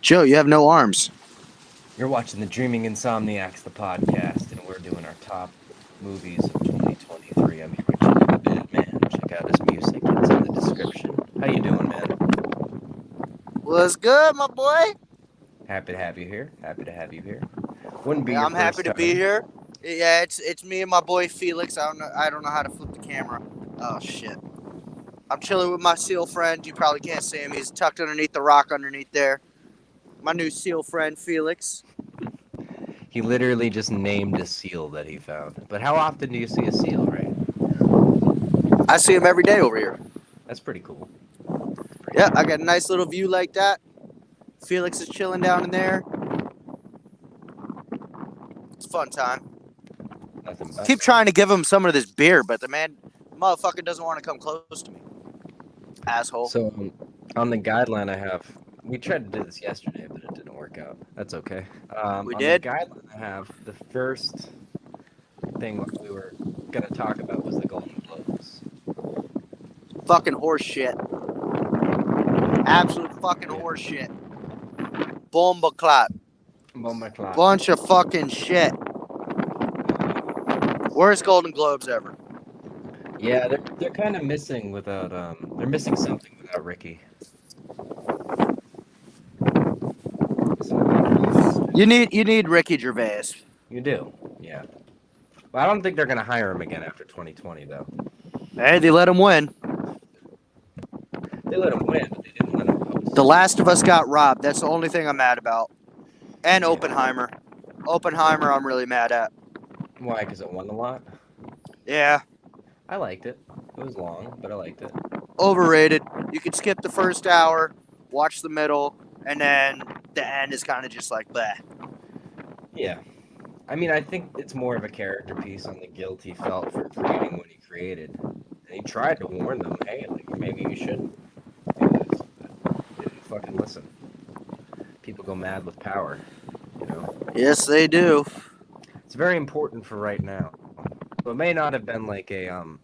Joe, you have no arms. You're watching the Dreaming Insomniacs, the podcast, and we're doing our top movies of 2023. I'm here with Chile the Bad Man. Check out his music; it's in the description. How you doing, man? What's good, my boy? Happy to have you here. Happy to have you here. Wouldn't be Yeah, your I'm happy first to time. be here. Yeah, it's me and my boy Felix. I don't know how to flip the camera. Oh shit. I'm chilling with my seal friend. You probably can't see him. He's tucked underneath the rock underneath there. My new seal friend Felix. He literally just named a seal that he found. But how often do you see a seal, right? I see him every day over here. That's pretty cool. Yeah, I got a nice little view like that. Felix is chilling down in there. It's a fun time. Nothing but. Keep trying to give him some of this beer, but the motherfucker doesn't want to come close to me. Asshole. So, on the guideline I have, we tried to do this yesterday, but it didn't work out. That's okay. We on did? The guideline I have, the first thing we were going to talk about was the Golden Globes. Fucking horse shit. Absolute fucking horse shit. Bomba clot. Bomba clock. Bunch of fucking shit. Worst Golden Globes ever. Yeah, they're kind of missing without they're missing something without Ricky. You need Ricky Gervais. You do, yeah. Well, I don't think they're gonna hire him again after 2020 though. Hey, they let him win. They let him win, but they didn't let him host. The Last of Us got robbed. That's the only thing I'm mad about. And Oppenheimer. Oppenheimer, I'm really mad at. Why? Because it won a lot. Yeah. I liked it. It was long, but I liked it. Overrated. You could skip the first hour, watch the middle, and then the end is kind of just like bleh. Yeah. I mean, I think it's more of a character piece on the guilt he felt for creating what he created. And he tried to warn them, hey, like, maybe you shouldn't do this. But they didn't fucking listen. People go mad with power, you know? Yes, they do. It's very important for right now. So it may not have been like a, an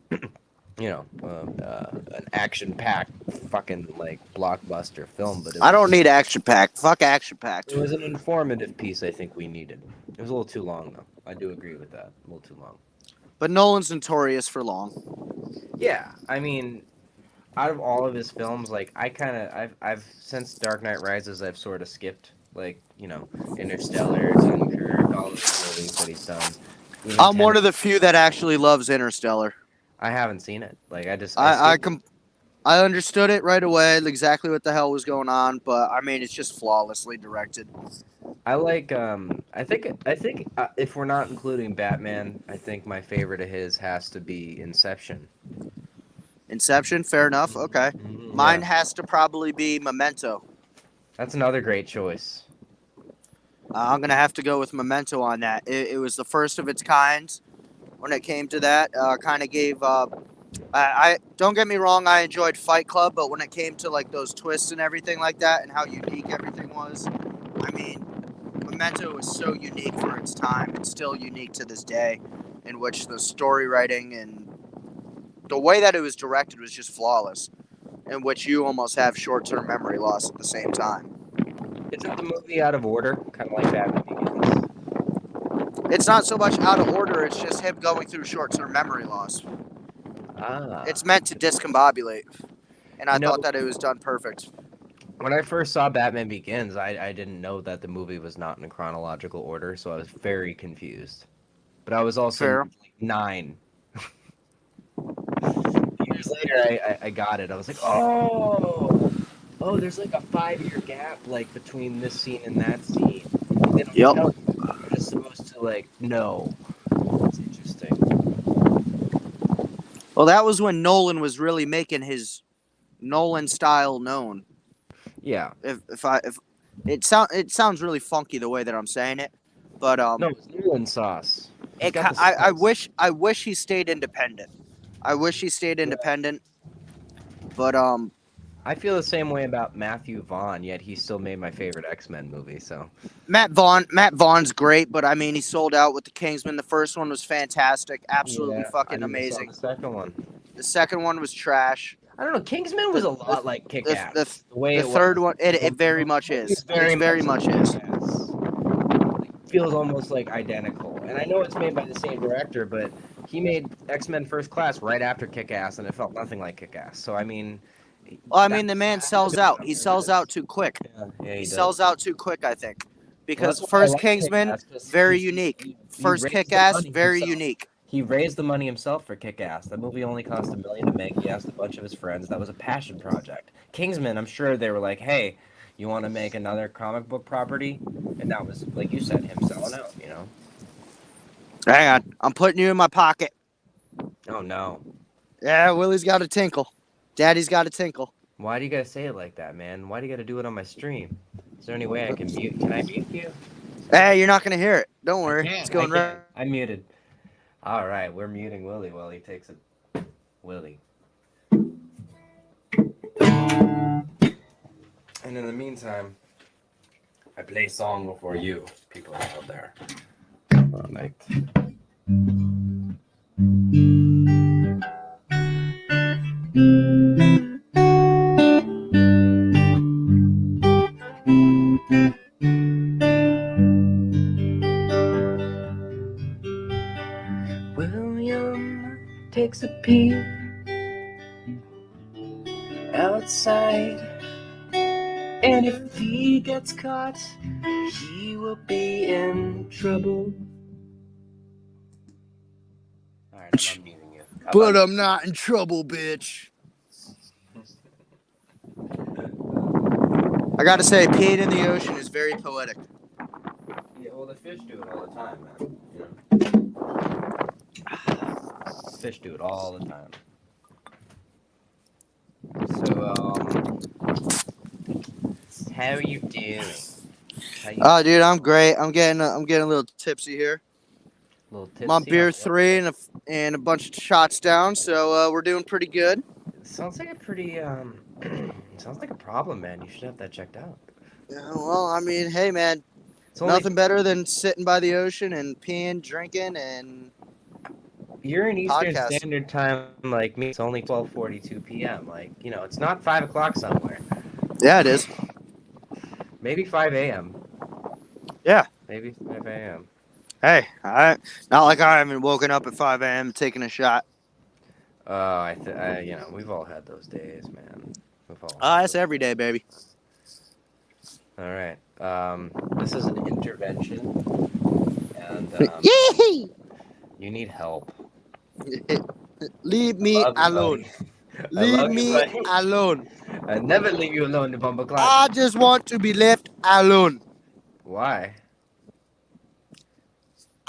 action-packed fucking, like, blockbuster film, but I don't need action-packed. Fuck action-packed. It was an informative piece I think we needed. It was a little too long, though. I do agree with that. A little too long. But Nolan's notorious for long. Yeah, I mean, out of all of his films, like, I've since Dark Knight Rises, I've sort of skipped, like, Interstellar, Dunkirk, all those movies that he's done. I'm one of the few that actually loves Interstellar. I haven't seen it. Like, I understood it right away, exactly what the hell was going on, but I mean, it's just flawlessly directed. I like. I think if we're not including Batman, I think my favorite of his has to be Inception. Inception, fair enough. Okay, mine has to probably be Memento. That's another great choice. I'm gonna have to go with Memento on that. It was the first of its kind when it came to that. Kind of gave. I don't get me wrong. I enjoyed Fight Club, but when it came to like those twists and everything like that, and how unique everything was, I mean, Memento was so unique for its time. It's still unique to this day, in which the story writing and the way that it was directed was just flawless, in which you almost have short-term memory loss at the same time. Isn't the movie out of order? Kind of like Batman Begins. It's not so much out of order, it's just him going through short-term memory loss. Ah. It's meant to discombobulate, and I thought that it was done perfect. When I first saw Batman Begins, I didn't know that the movie was not in chronological order, so I was very confused. But I was also 9. Years later, I got it. I was like, oh, there's like a 5-year gap like between this scene and that scene. They don't tell you. You're just supposed to like know. It's interesting. Well, that was when Nolan was really making his Nolan style known. Yeah. If it sounds really funky the way that I'm saying it, but no, it's Nolan sauce. I wish he stayed independent. But I feel the same way about Matthew Vaughn, yet he still made my favorite X-Men movie, so. Matt Vaughn's great, but I mean, he sold out with the Kingsman. The first one was fantastic, absolutely fucking amazing. The second one. The second one was trash. I don't know. Kingsman was a lot like Kick-Ass. The way the it third was. one, it very much is. It very much is. Feels almost like identical. And I know it's made by the same director, but he made X-Men First Class right after Kick-Ass, and it felt nothing like Kick-Ass. So I mean, Well, I mean, the man sells out. He sells out too quick. Yeah, He he sells does. out too quick, I think, Well, that's because why I first like Kingsman, Kick-Ass, 'cause very unique. he First raised the Kick-Ass, money very himself. unique. He raised the money himself for Kick-Ass. That movie only cost $1 million to make. He asked a bunch of his friends. That was a passion project. Kingsman, I'm sure they were like, "Hey, you want to make another comic book property?" And that was, like you said, him selling out. You know? Hang on, I'm putting you in my pocket. Oh no! Yeah, Willie's got a tinkle. Daddy's got a tinkle. Why do you gotta say it like that, man? Why do you gotta do it on my stream? Is there any way I can mute? Can I mute you? Hey, you're not gonna hear it. Don't I worry. can. It's going right. I'm muted. All right, we're muting Willie while he takes it. Willie. And in the meantime, I play song for you, people out there. All right. William takes a pee outside, and if he gets caught, he will be in trouble. All right, I'm unmuting you. But I'm not in trouble, bitch. I gotta say, peeing in the ocean is very poetic. Yeah, well, the fish do it all the time, man. Fish do it all the time. So, how are you doing? Oh, dude, I'm great. I'm getting a little tipsy here. A little tipsy. I'm on beer 3 and a bunch of shots down, so we're doing pretty good. It sounds like a pretty sounds like a problem, man. You should have that checked out. Yeah, well, I mean, hey, man, nothing better than sitting by the ocean and peeing, drinking, and you're in Eastern podcast. Standard Time, like me. It's only 12:42 p.m. Like, you know, it's not 5 o'clock somewhere. Yeah, it is. Maybe 5 a.m. Yeah. Maybe 5 a.m. Hey, not like I haven't woken up at 5 a.m. taking a shot. You know, we've all had those days, man. That's every day, baby. All right. This is an intervention, and you need help. Leave me alone. Leave me alone. I never leave you alone, the bumble clock. I just want to be left alone. Why?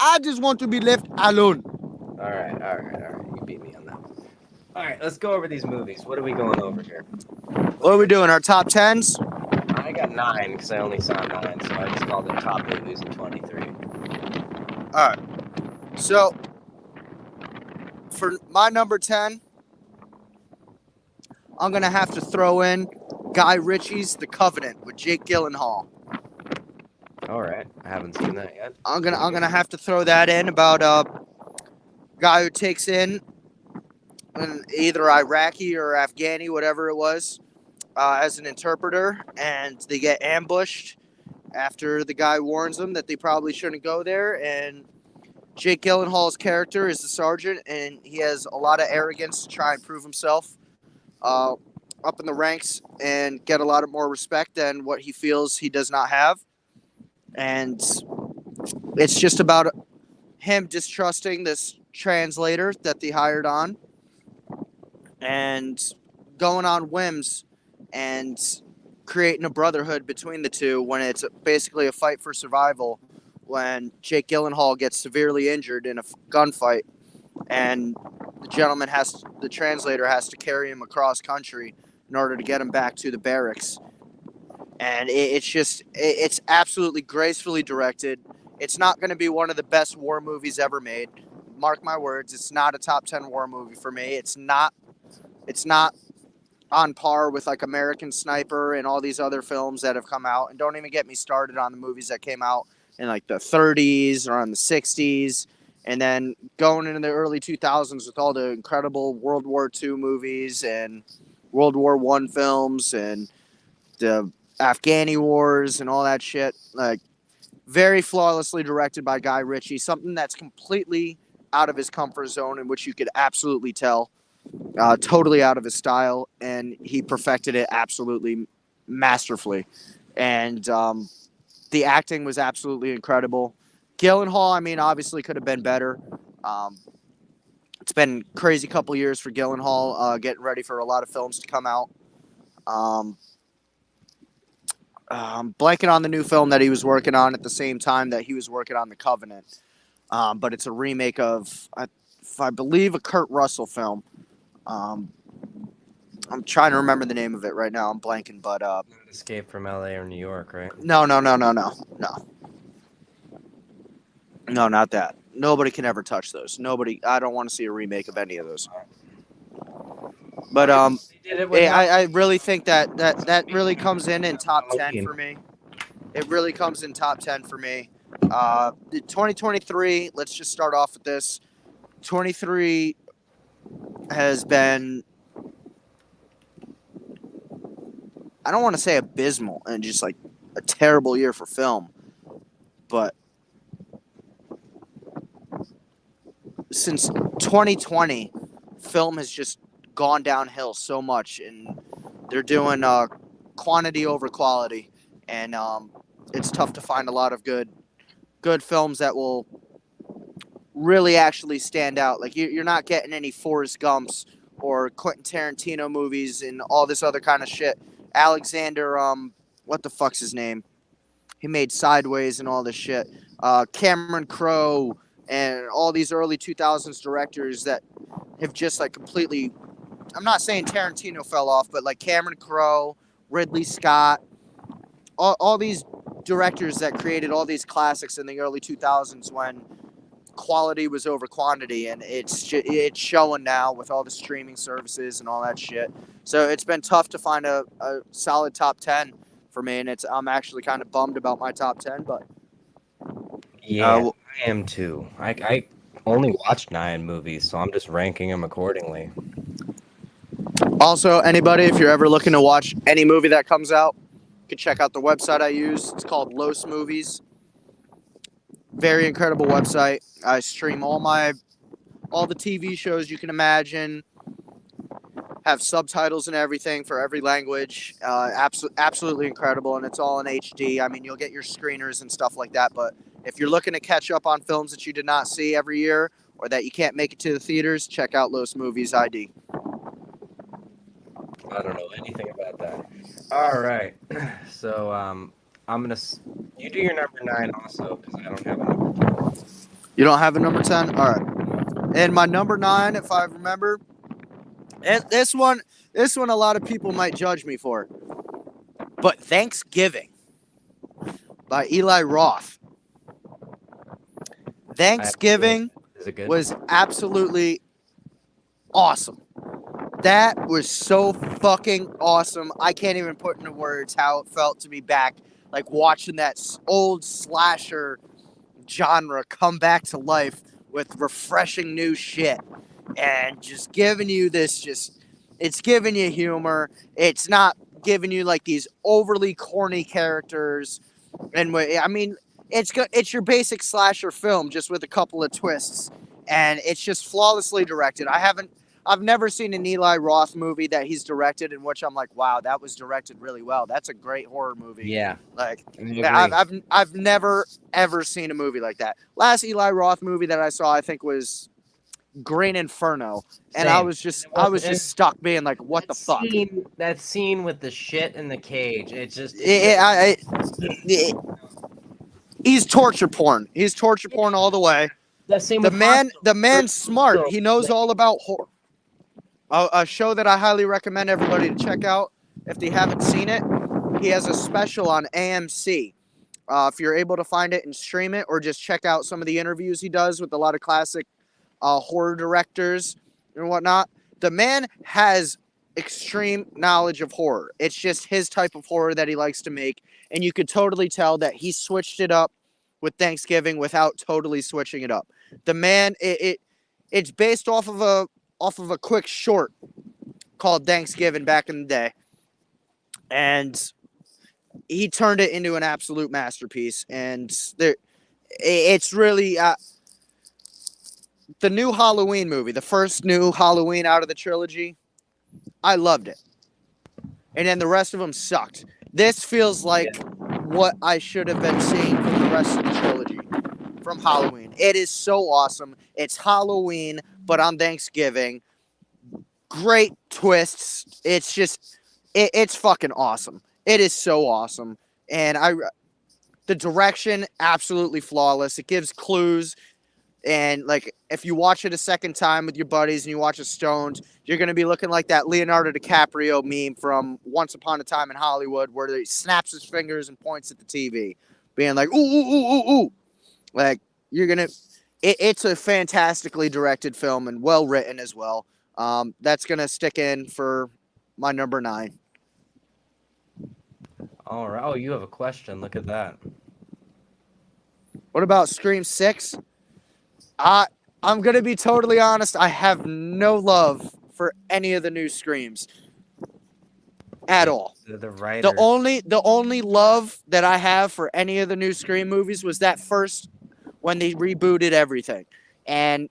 I just want to be left alone. All right. You beat me on that one. All right, let's go over these movies. What are we going over here? What are we doing? Our top 10s? I got 9 because I only saw 9, so I just called it top movies in 23. All right. So, for my number 10, I'm going to have to throw in Guy Ritchie's The Covenant with Jake Gyllenhaal. All right. I haven't seen that yet. I'm gonna have to throw that in about a guy who takes in either Iraqi or Afghani, whatever it was, as an interpreter, and they get ambushed after the guy warns them that they probably shouldn't go there. And Jake Gyllenhaal's character is the sergeant, and he has a lot of arrogance to try and prove himself up in the ranks and get a lot of more respect than what he feels he does not have. And it's just about him distrusting this translator that they hired on and going on whims and creating a brotherhood between the two when it's basically a fight for survival when Jake Gyllenhaal gets severely injured in a gunfight and the translator has to carry him across country in order to get him back to the barracks. And it's absolutely gracefully directed. It's not going to be one of the best war movies ever made. Mark my words, it's not a top 10 war movie for me. It's not on par with like American Sniper and all these other films that have come out. And don't even get me started on the movies that came out in like the 30s or on the 60s. And then going into the early 2000s with all the incredible World War II movies and World War One films and the Afghani wars and all that shit. Like, very flawlessly directed by Guy Ritchie. Something that's completely out of his comfort zone, in which you could absolutely tell, totally out of his style, and he perfected it absolutely masterfully. And the acting was absolutely incredible. Gyllenhaal, I mean, obviously could have been better. Um, it's been a crazy couple years for Gyllenhaal, getting ready for a lot of films to come out. Um, blanking on the new film that he was working on at the same time that he was working on The Covenant. But it's a remake of, I believe, a Kurt Russell film. Um, I'm trying to remember the name of it right now. I'm blanking, but Escape from L.A. or New York, right? no, not that. Nobody can ever touch those. Nobody. I don't want to see a remake of any of those. But I really think that really comes in top 10 for me. It really comes in top 10 for me. 2023. Let's just start off with this. 23 has been, I don't want to say abysmal and just like a terrible year for film, but since 2020, film has just gone downhill so much, and they're doing quantity over quality, and it's tough to find a lot of good films that will really actually stand out. Like, you're not getting any Forrest Gumps or Quentin Tarantino movies and all this other kind of shit. Alexander, what the fuck's his name? He made Sideways and all this shit. Cameron Crowe and all these early 2000s directors that have just like completely, I'm not saying Tarantino fell off, but like Cameron Crowe, Ridley Scott, all these directors that created all these classics in the early 2000s when quality was over quantity, and it's showing now with all the streaming services and all that shit. So it's been tough to find a solid top 10 for me, and I'm actually kind of bummed about my top 10, but yeah, I am too. I only watched 9 movies, so I'm just ranking them accordingly. Also, anybody, if you're ever looking to watch any movie that comes out, you can check out the website I use. It's called Los Movies. Very incredible website. I stream all the TV shows you can imagine. Have subtitles and everything for every language. Absolutely incredible, and it's all in HD. I mean, you'll get your screeners and stuff like that, but if you're looking to catch up on films that you did not see every year or that you can't make it to the theaters, check out Los Movies ID. I don't know anything about that. All right, so I'm gonna. You do your number 9 also, because I don't have a number 10. You don't have a number 10? All right. And my number 9, if I remember, and this one a lot of people might judge me for, but Thanksgiving by Eli Roth. Thanksgiving was absolutely awesome. That was so fucking awesome. I can't even put into words how it felt to be back, like watching that old slasher genre come back to life with refreshing new shit and just giving you this, it's giving you humor. It's not giving you like these overly corny characters. And I mean, it's your basic slasher film just with a couple of twists, and it's just flawlessly directed. I've never seen an Eli Roth movie that he's directed in which I'm like, wow, that was directed really well. That's a great horror movie. Yeah. Like, I've never ever seen a movie like that. Last Eli Roth movie that I saw, I think, was Green Inferno, and I was just stuck being like, what the fuck? That scene with the shit in the cage. He's torture porn. He's torture porn all the way. The man's smart. He knows all about horror. A show that I highly recommend everybody to check out if they haven't seen it. He has a special on AMC. If you're able to find it and stream it, or just check out some of the interviews he does with a lot of classic horror directors and whatnot. The man has extreme knowledge of horror. It's just his type of horror that he likes to make, and you could totally tell that he switched it up with Thanksgiving without totally switching it up. The man, it's based off of a quick short called Thanksgiving back in the day, and he turned it into an absolute masterpiece. And it's really the new Halloween movie, the first new Halloween out of the trilogy. I loved it, and then the rest of them sucked. This feels like what I should have been seeing from the rest of the trilogy from Halloween. It is so awesome. It's Halloween, but on Thanksgiving. Great twists. It's just, it's fucking awesome. It is so awesome. And the direction, absolutely flawless. It gives clues. And like, if you watch it a second time with your buddies and you watch it stoned, you're going to be looking like that Leonardo DiCaprio meme from Once Upon a Time in Hollywood, where he snaps his fingers and points at the TV, being like, ooh, ooh, ooh, ooh, ooh. Like, you're going to, it's a fantastically directed film and well written as well. That's going to stick in for my number 9. All right. Oh, you have a question. Look at that. What about Scream 6? I'm going to be totally honest. I have no love for any of the new Screams at all. The writer. The only love that I have for any of the new Scream movies was that first when they rebooted everything. And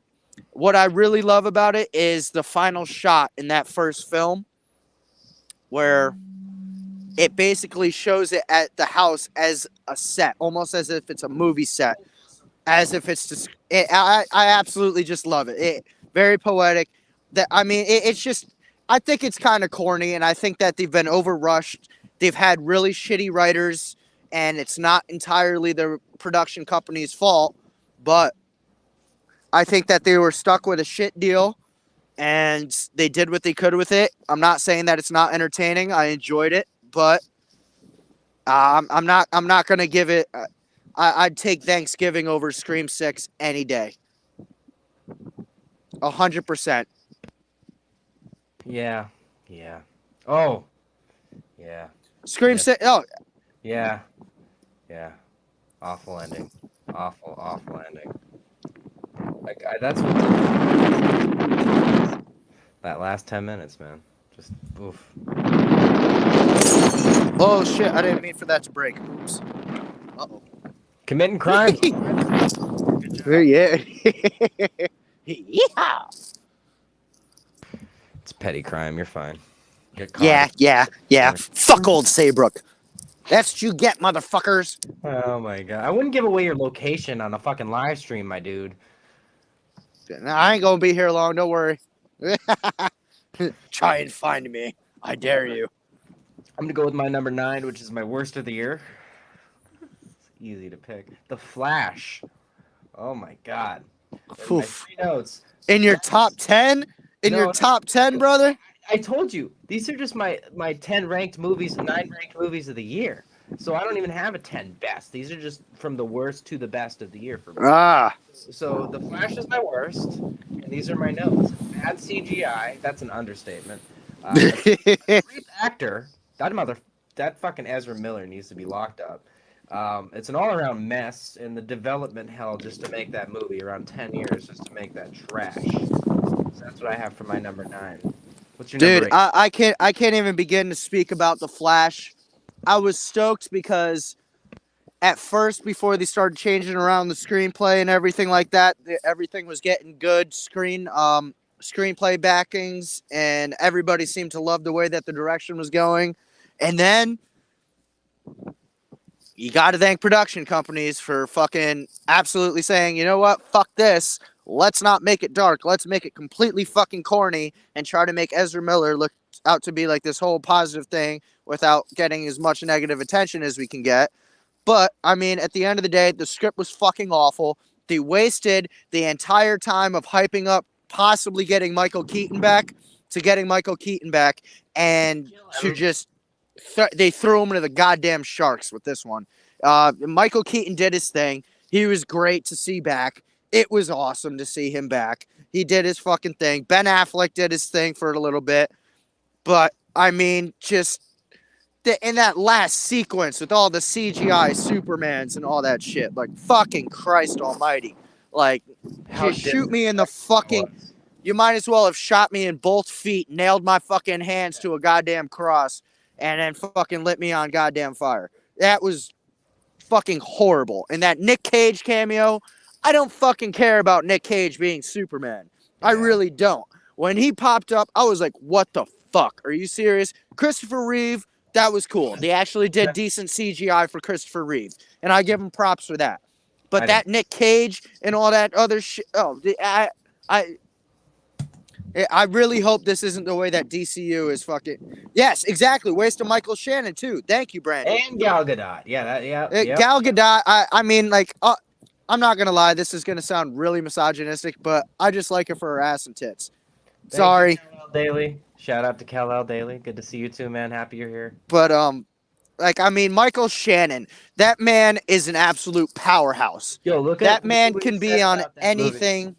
what I really love about it is the final shot in that first film where it basically shows it at the house as a set, almost as if it's a movie set. As if it's just, I absolutely just love it. Very poetic. It's just, I think it's kind of corny, and I think that they've been overrushed. They've had really shitty writers, and it's not entirely the production company's fault, but I think that they were stuck with a shit deal, and they did what they could with it. I'm not saying that it's not entertaining. I enjoyed it, but I'm not gonna give it. I'd take Thanksgiving over Scream 6 any day. 100%. Yeah. Oh. Yeah. Scream 6. Oh. Yeah. Awful ending. Awful ending. Like that's what that last 10 minutes, man. Just oof. Oh shit! I didn't mean for that to break. Oops. Uh-oh. Committing crime. Yeah. Yeah. It's petty crime. You're fine. Yeah. Fuck old Saybrook. That's what you get, motherfuckers. Oh my god! I wouldn't give away your location on a fucking live stream, my dude. I ain't gonna be here long. Don't worry. Try and find me. I dare you. I'm gonna go with my number 9, which is my worst of the year. It's easy to pick. The Flash. Oh my god. My 3 notes. In your top 10? Your top 10, brother? I told you, these are just my 10 ranked movies, 9 ranked movies of the year. So I don't even have a 10 best. These are just from the worst to the best of the year for me. So The Flash is my worst, and these are my notes. Bad CGI, that's an understatement. Great actor, that fucking Ezra Miller needs to be locked up. It's an all-around mess, and the development hell just to make that movie, around 10 years just to make that trash. So that's what I have for my number 9. What's your number 8? I can't even begin to speak about The Flash. I was stoked because at first, before they started changing around the screenplay and everything like that, everything was getting good screenplay backings, and everybody seemed to love the way that the direction was going. And then you got to thank production companies for fucking absolutely saying, you know what, fuck this. Let's not make it dark. Let's make it completely fucking corny and try to make Ezra Miller look out to be like this whole positive thing without getting as much negative attention as we can get. But, I mean, at the end of the day, the script was fucking awful. They wasted the entire time of hyping up possibly getting Michael Keaton back and to just they threw him into the goddamn sharks with this one. Michael Keaton did his thing. He was great to see back. It was awesome to see him back. He did his fucking thing. Ben Affleck did his thing for a little bit. But, I mean, just in that last sequence with all the CGI Supermans and all that shit, like, fucking Christ almighty. Like, just shoot me in the fucking... You might as well have shot me in both feet, nailed my fucking hands to a goddamn cross, and then fucking lit me on goddamn fire. That was fucking horrible. And that Nick Cage cameo, I don't fucking care about Nick Cage being Superman. I Yeah. really don't. When he popped up, I was like, what the fuck? Are you serious? Christopher Reeve, that was cool. They actually did decent CGI for Christopher Reeve, and I give him props for that. But that Nick Cage and all that other shit, I really hope this isn't the way that DCU is fucking. Yes, exactly. Waste of Michael Shannon too. Thank you, Brandon. And Gal Gadot. Yeah, Gal Gadot. I mean, like, I'm not gonna lie. This is gonna sound really misogynistic, but I just like her for her ass and tits. Sorry, Kal-El Daily. Shout out to Kal-El Daily. Good to see you too, man. Happy you're here. but like, I mean, Michael Shannon. That man is an absolute powerhouse. Yo, look at That man can be on anything.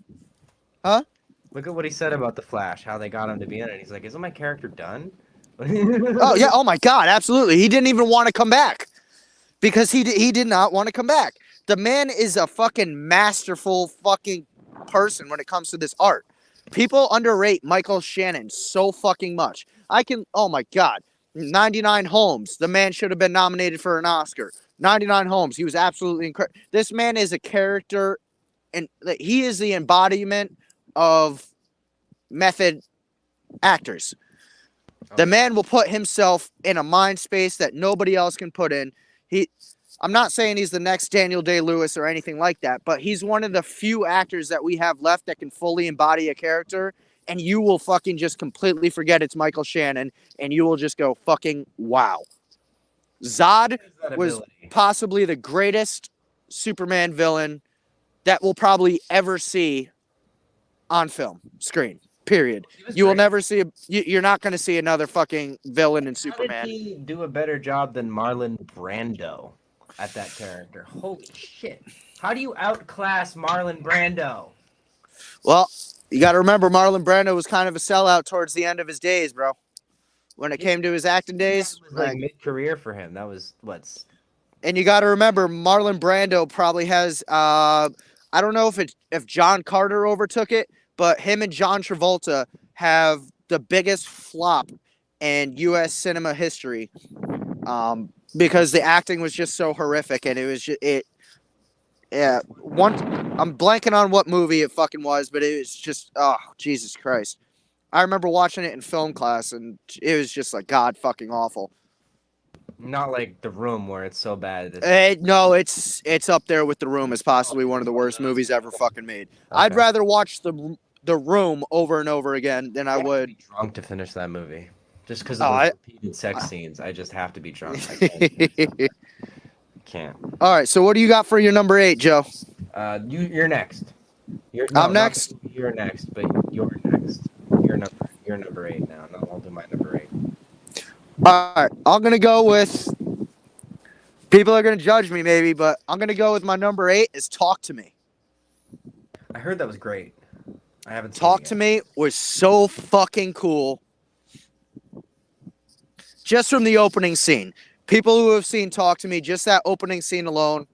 Huh? Look at what he said about the Flash. How they got him to be in it. He's like, "Isn't my character done?" Oh yeah. Oh my God. Absolutely. He didn't even want to come back because he did not want to come back. The man is a fucking masterful fucking person when it comes to this art. People underrate Michael Shannon so fucking much. Oh my God. 99 Homes. The man should have been nominated for an Oscar. 99 Homes. He was absolutely incredible. This man is a character, and he is the embodiment of method actors. The man will put himself in a mind space that nobody else can put in. I'm not saying he's the next Daniel Day-Lewis or anything like that, but he's one of the few actors that we have left that can fully embody a character, and you will fucking just completely forget it's Michael Shannon, and you will just go fucking wow. Zod was possibly the greatest Superman villain that we'll probably ever see on film screen. Period. You will never see. You're not going to see another fucking villain in Superman. How did he do a better job than Marlon Brando at that character? Holy shit! How do you outclass Marlon Brando? Well, you got to remember Marlon Brando was kind of a sellout towards the end of his days, bro. When it came to his acting days, it was like mid-career for him. That was what's. And you got to remember, Marlon Brando probably has. I don't know if John Carter overtook it, but him and John Travolta have the biggest flop in U.S. cinema history, because the acting was just so horrific, and it was just, yeah. I'm blanking on what movie it fucking was, but it was just, oh Jesus Christ! I remember watching it in film class, and it was just like god fucking awful. Not like The Room, where it's so bad. No, it's up there with The Room as possibly one of the worst movies ever fucking made. Okay. I'd rather watch the Room over and over again than I would. Be drunk to finish that movie, just because of the repeated sex scenes. I just have to be drunk. I can't. All right, so what do you got for your number 8, Joe? You're next. I'm next. You're next, but you're next. You're number 8 now. No, I'll do my number 8. All right, I'm gonna go with. People are gonna judge me maybe, but I'm gonna go with my number 8 is Talk to Me. I heard that was great. I haven't seen Talk to Me was so fucking cool. Just from the opening scene. People who have seen Talk to Me, just that opening scene alone,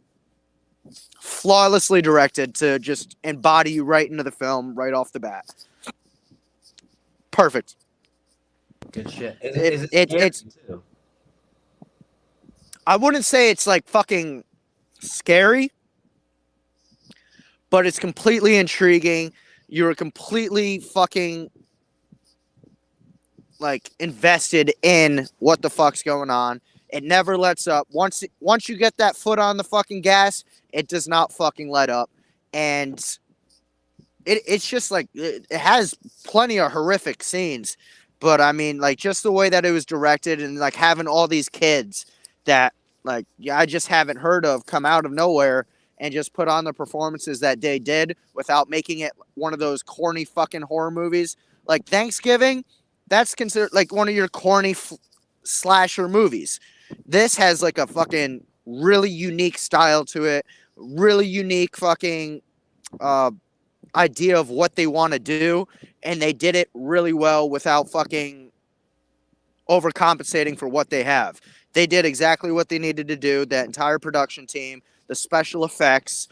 flawlessly directed to just embody you right into the film right off the bat. Perfect. Good shit. It's too? I wouldn't say it's like fucking scary, but it's completely intriguing. You're completely fucking like invested in what the fuck's going on. It never lets up. Once you get that foot on the fucking gas, it does not fucking let up. And it's just like, it has plenty of horrific scenes. But I mean, like, just the way that it was directed, and like having all these kids that like I just haven't heard of come out of nowhere and just put on the performances that they did without making it one of those corny fucking horror movies. Like Thanksgiving, that's considered like one of your corny slasher movies. This has like a fucking really unique style to it, really unique fucking idea of what they want to do, and they did it really well without fucking overcompensating for what they have. They did exactly what they needed to do. That entire production team, the special effects,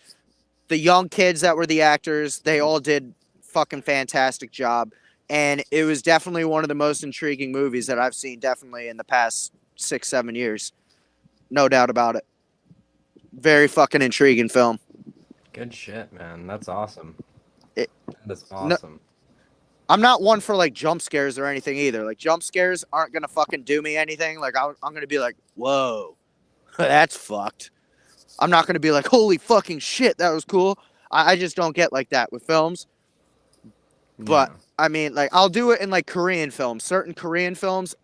the young kids that were the actors, they all did fucking fantastic job. And it was definitely one of the most intriguing movies that I've seen definitely in the past 6, 7 years. No doubt about it. Very fucking intriguing film. Good shit, man. That's awesome. It, That's no, awesome. I'm not one for like jump scares or anything either. Like jump scares aren't gonna fucking do me anything. Like I'm gonna be like, whoa, that's fucked. I'm not gonna be like, holy fucking shit, that was cool. I just don't get like that with films. But Yeah. I mean, like I'll do it in like Korean films. Certain Korean films,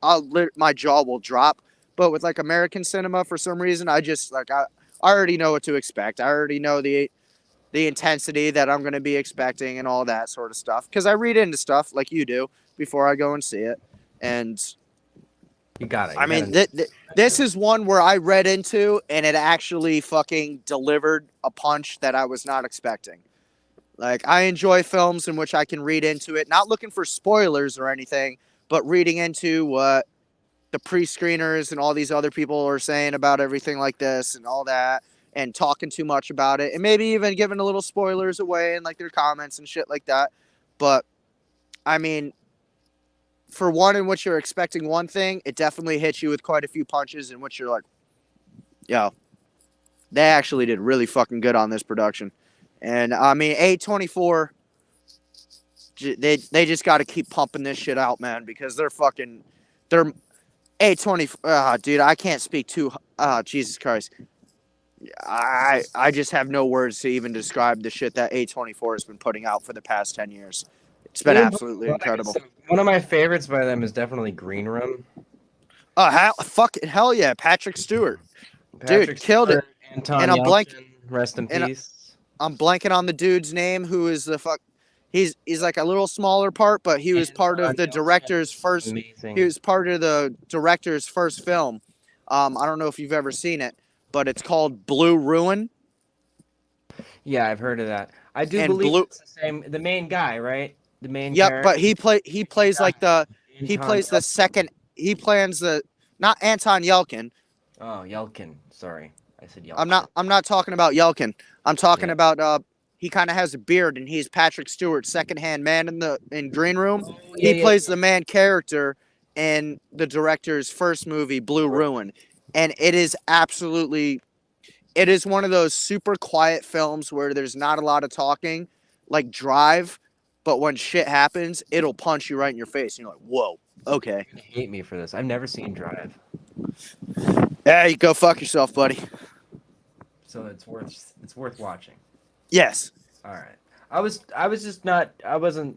my jaw will drop. But with like American cinema, for some reason, I just like I already know what to expect. I already know the intensity that I'm going to be expecting and all that sort of stuff. Because I read into stuff like you do before I go and see it. And You got it. I You got mean, to. this is one where I read into and it actually fucking delivered a punch that I was not expecting. Like, I enjoy films in which I can read into it, not looking for spoilers or anything, but reading into what the pre-screeners and all these other people are saying about everything like this and all that, and talking too much about it, and maybe even giving a little spoilers away in like their comments and shit like that. But I mean, for one in which you're expecting one thing, it definitely hits you with quite a few punches in which you're like, yo, they actually did really fucking good on this production. And I mean, A24, they just got to keep pumping this shit out, man, because they're A20. Dude, I can't speak too. Jesus Christ. I just have no words to even describe the shit that A24 has been putting out for the past 10 years. It's been absolutely incredible. One of my favorites by them is definitely Green Room. Oh, hell yeah, Patrick Stewart. Patrick Dude, killed it. Stewart, Anton And Yelchin, rest in and peace. I'm blanking on the dude's name who is the fuck. He's like a little smaller part, but he was part of the director's first. Amazing. He was part of the director's first film. I don't know if you've ever seen it, but it's called Blue Ruin. Yeah, I've heard of that. I do And believe it's the same. The main guy, right? The main Yep, character. but he plays like he Anton plays the Yelchin. second. He plans the not Anton Yelkin. Oh, Yelkin. Sorry, I said Yelkin. I'm not talking about Yelkin. I'm talking Yeah. about he kind of has a beard and he's Patrick Stewart, second-hand man in Green Room. Oh, He plays the main character in the director's first movie, Blue Ruin, and it is one of those super quiet films where there's not a lot of talking, like Drive, but when shit happens, it'll punch you right in your face, and you're like, whoa, okay. You're gonna hate me for this. I've never seen Drive, Yeah, you go fuck yourself, buddy. so it's worth watching. Yes. All right. I was just not. I wasn't.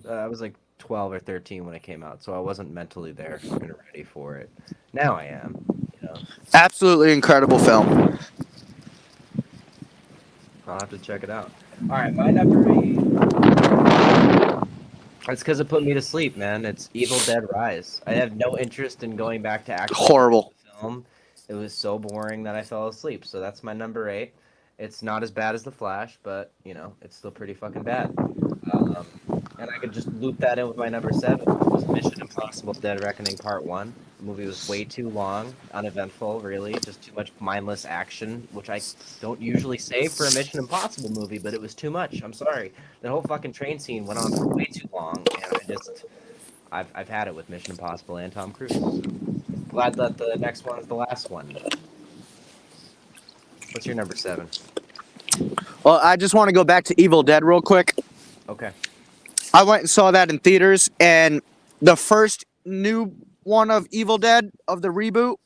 I was like 12 or 13 when it came out, so I wasn't mentally there and ready for it. Now I am. You know. Absolutely incredible film. I'll have to check it out. All right, my number 8. It's because it put me to sleep, man. It's Evil Dead Rise. I have no interest in going back to actually Horrible. the film. It was so boring that I fell asleep. So that's my number 8. It's not as bad as The Flash, but it's still pretty fucking bad. And I could just loop that in with my number 7, which was Mission Impossible: Dead Reckoning Part 1. The movie was way too long, uneventful, really, just too much mindless action, which I don't usually say for a Mission Impossible movie, but it was too much. I'm sorry. The whole fucking train scene went on for way too long, and I've had it with Mission Impossible and Tom Cruise. Glad that the next one is the last one. What's your number 7? Well, I just want to go back to Evil Dead real quick. Okay. I went and saw that in theaters, and the first new one of Evil Dead of the reboot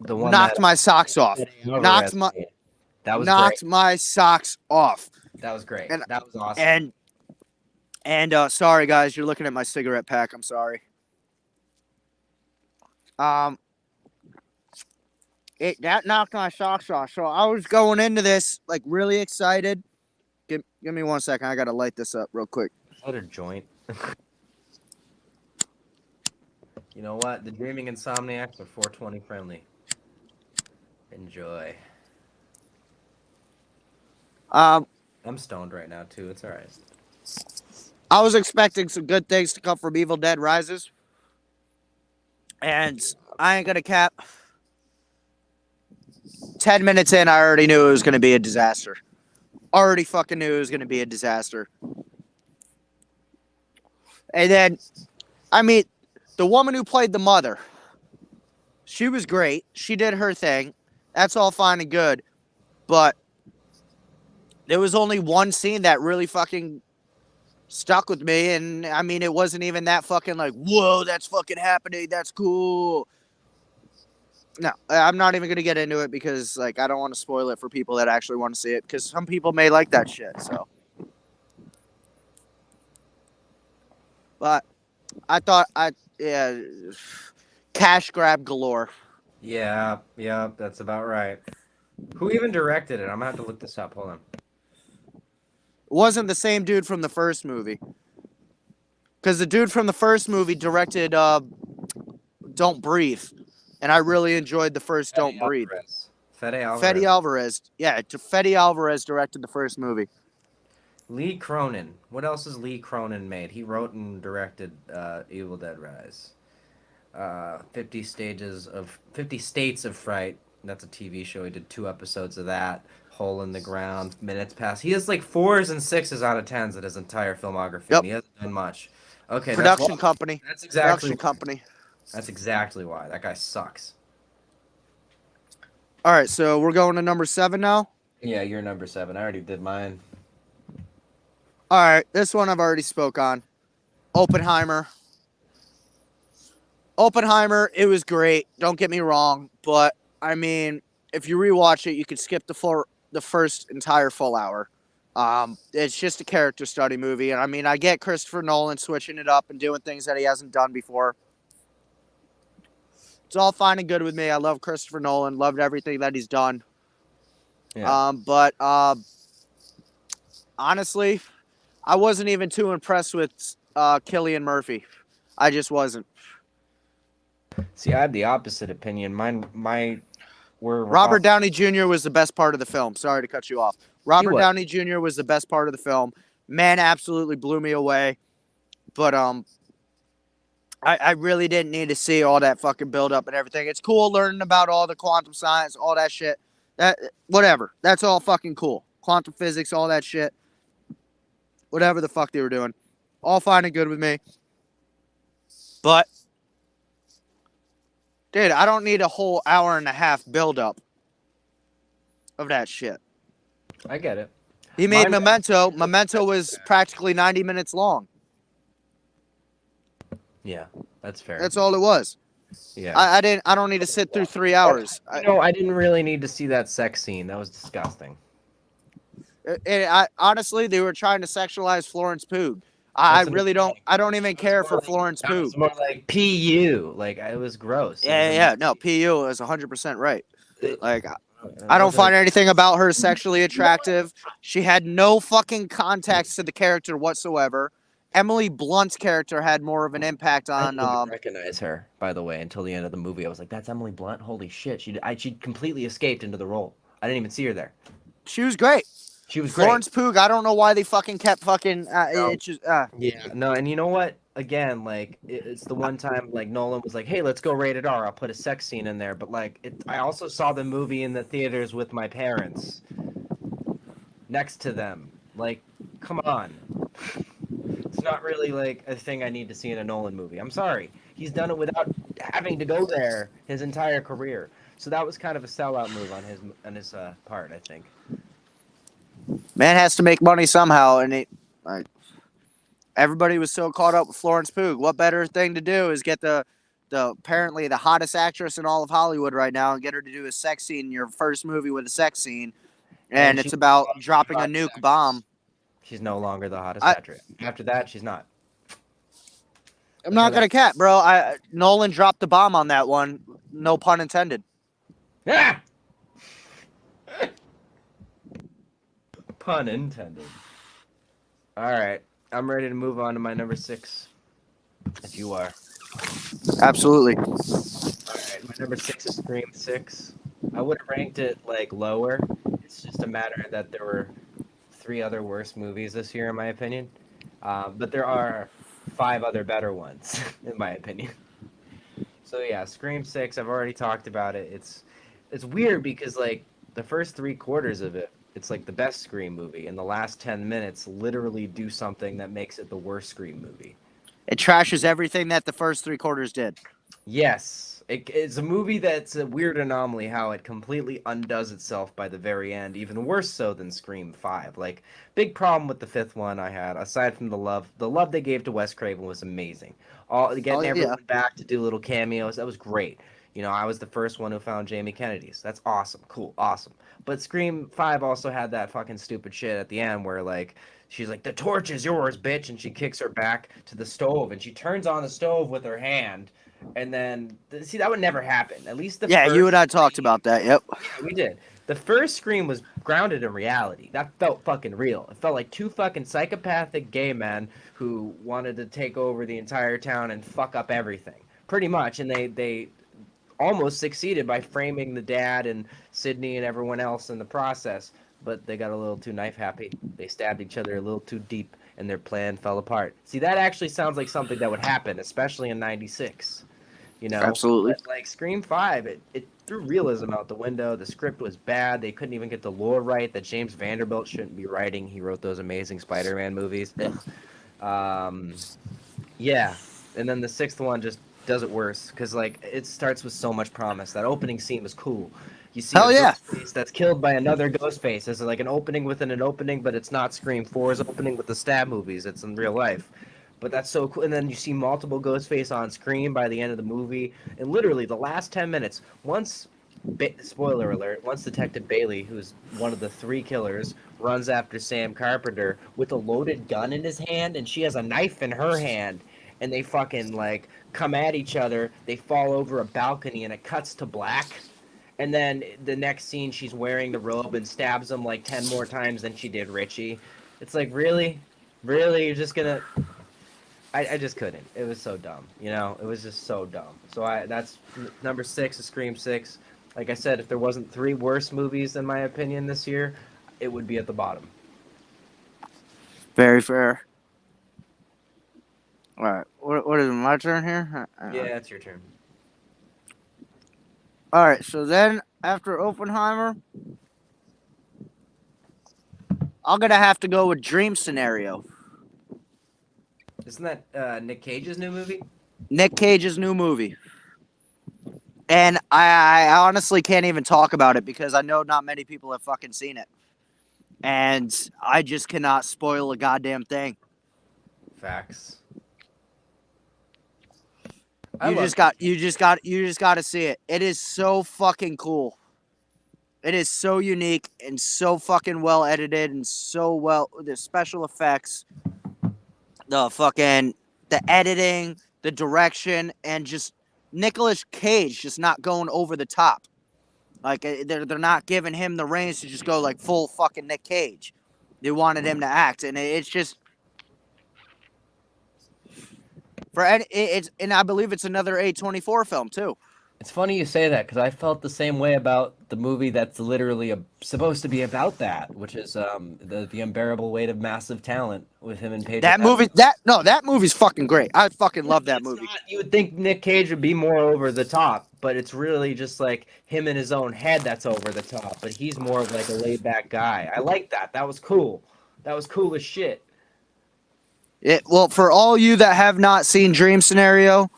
The one knocked my socks off. Knocked my socks off. That was great. And, that was awesome. And sorry guys, you're looking at my cigarette pack. I'm sorry. That knocked my socks off. So I was going into this like really excited. Give me 1 second. I gotta light this up real quick. Is that a joint? You know what? The Dreaming Insomniacs are 420 friendly. Enjoy. I'm stoned right now too. It's alright. I was expecting some good things to come from Evil Dead Rises. And I ain't gonna cap. 10 minutes in, I already knew it was gonna be a disaster. Already fucking knew it was gonna be a disaster. And then, I mean, the woman who played the mother, she was great. She did her thing. That's all fine and good. But there was only one scene that really fucking stuck with me. And I mean, it wasn't even that fucking like, whoa, that's fucking happening. That's cool. No, I'm not even going to get into it because, like, I don't want to spoil it for people that actually want to see it because some people may like that shit. So, but yeah, cash grab galore. Yeah, yeah, that's about right. Who even directed it? I'm gonna have to look this up. Hold on. It wasn't the same dude from the first movie because the dude from the first movie directed Don't Breathe, and I really enjoyed the first Fede Don't Breathe. Alvarez. Fede Fede Alvarez. Alvarez, yeah, Fede Alvarez directed the first movie. Lee Cronin. What else has Lee Cronin made? He wrote and directed Evil Dead Rise. 50 States of Fright. That's a TV show. He did 2 episodes of that. Hole in the Ground, Minutes Pass. He has like 4s and 6s out of 10s in his entire filmography, Yep, and he hasn't done much. Okay, that's why. production company, That's exactly production why. company. That's exactly why. That guy sucks. All right, so we're going to number 7 now. Yeah, you're number 7. I already did mine. All right, this one I've already spoke on. Oppenheimer. Oppenheimer, it was great. Don't get me wrong, but I mean, if you rewatch it, you could skip the first entire full hour. It's just a character study movie, and I mean, I get Christopher Nolan switching it up and doing things that he hasn't done before. It's all fine and good with me. I love Christopher Nolan. Loved everything that he's done. Yeah. But honestly, I wasn't even too impressed with Cillian Murphy. I just wasn't. See, I have the opposite opinion. My were Robert Downey Jr. was the best part of the film. Sorry to cut you off. Robert was. Downey Jr. was the best part of the film. Man, absolutely blew me away. But I really didn't need to see all that fucking build up and everything. It's cool learning about all the quantum science, all that shit. That whatever. That's all fucking cool. Quantum physics, all that shit. Whatever the fuck they were doing. All fine and good with me. But dude, I don't need a whole hour and a half build up of that shit. I get it. He made Mine- Memento. Memento was practically 90 minutes long. Yeah, that's fair. That's all it was. Yeah. I don't need to sit through 3 hours. I didn't really need to see that sex scene. That was disgusting. Honestly, they were trying to sexualize Florence Pugh. I really don't. I don't even care for Florence That Pugh. was more like PU. Like it was gross. Yeah. No, PU is 100% right. Like, I don't find anything about her sexually attractive. She had no fucking context to the character whatsoever. Emily Blunt's character had more of an impact I on. didn't even recognize her, by the way, until the end of the movie. I was like, "That's Emily Blunt. Holy shit!" She completely escaped into the role. I didn't even see her there. She was great. She was great. Florence Pugh. I don't know why they fucking kept fucking. No. It just. Yeah, no, and you know what? Again, like it's the one time like Nolan was like, "Hey, let's go rated R. I'll put a sex scene in there." But like, I also saw the movie in the theaters with my parents, next to them. Like, come on, it's not really like a thing I need to see in a Nolan movie. I'm sorry, he's done it without having to go there his entire career. So that was kind of a sellout move on his part, I think. Man has to make money somehow, and everybody was so caught up with Florence Pugh. What better thing to do is get the apparently the hottest actress in all of Hollywood right now and get her to do a sex scene in your first movie with a sex scene, and it's about dropping a nuke bomb. She's no longer the hottest actress. After that, she's not. I'm not gonna cap, bro. Nolan dropped the bomb on that one. No pun intended. Ah! Pun intended. All right, I'm ready to move on to my number 6. If you are. Absolutely. All right, my number 6 is Scream 6. I would have ranked it like lower. It's just a matter that there were 3 other worse movies this year, in my opinion. But there are 5 other better ones, in my opinion. So yeah, Scream 6. I've already talked about it. It's weird because like the first 3/4 of it, it's like the best Scream movie, and the last 10 minutes literally do something that makes it the worst Scream movie. It trashes everything that the first three quarters did. Yes, it's a movie that's a weird anomaly how it completely undoes itself by the very end, even worse so than Scream 5. Like, big problem with the fifth one I had, aside from the love they gave to Wes Craven was amazing. All Oh getting yeah, everyone back to do little cameos, that was great. You know, I was the first one who found Jamie Kennedy's. That's awesome, cool, awesome. But Scream 5 also had that fucking stupid shit at the end where like she's like, "The torch is yours, bitch," and she kicks her back to the stove and she turns on the stove with her hand and then, see, that would never happen. At least the yeah. You and first I talked Scream. about that. Yep. Yeah, we did. The first Scream was grounded in reality. That felt fucking real. It felt like two fucking psychopathic gay men who wanted to take over the entire town and fuck up everything. Pretty much. And they almost succeeded by framing the dad and Sydney and everyone else in the process. But they got a little too knife happy. They stabbed each other a little too deep, and their plan fell apart. See, that actually sounds like something that would happen, especially in '96. You know, Absolutely. but like Scream 5, it threw realism out the window. The script was bad. They couldn't even get the lore right that James Vanderbilt shouldn't be writing. He wrote those amazing Spider-Man movies. Ugh. Yeah, and then the sixth one just does it worse because like it starts with so much promise. That opening scene was cool. You see a Hell yeah. ghost face that's killed by another ghost face. It's like an opening within an opening, but it's not Scream 4's opening with the stab movies. It's in real life. But that's so cool. And then you see multiple ghost face on screen by the end of the movie. And literally the last 10 minutes, spoiler alert, once Detective Bailey, who's one of the three killers, runs after Sam Carpenter with a loaded gun in his hand, and she has a knife in her hand, and they fucking like come at each other. They fall over a balcony, and it cuts to black. And then the next scene, she's wearing the robe and stabs him like 10 more times than she did Richie. It's like, really? Really? You're just gonna. I just couldn't. It was so dumb. You know, it was just so dumb. So that's number 6 is Scream 6. Like I said, if there wasn't 3 worse movies in my opinion this year, it would be at the bottom. Very fair. All right. What is it, my turn here? Yeah, it's your turn. All right. So then after Oppenheimer, I'm gonna have to go with Dream Scenario. Isn't that Nick Cage's new movie? Nick Cage's new movie. And I honestly can't even talk about it because I know not many people have fucking seen it. And I just cannot spoil a goddamn thing. Facts. You just got to see it. It is so fucking cool. It is so unique and so fucking well edited and so well the special effects, the editing, the direction, and just Nicolas Cage just not going over the top. Like they're not giving him the reins to just go like full fucking Nick Cage. They wanted him to act, and it's just and I believe it's another A24 film too. It's funny you say that because I felt the same way about the movie that's literally supposed to be about that, which is the unbearable weight of massive talent with him and Pedro. That movie's fucking great. I fucking love that movie. You would think Nick Cage would be more over the top, but it's really just like him in his own head that's over the top. But he's more of like a laid back guy. I like that. That was cool. That was cool as shit. Well, for all you that have not seen Dream Scenario,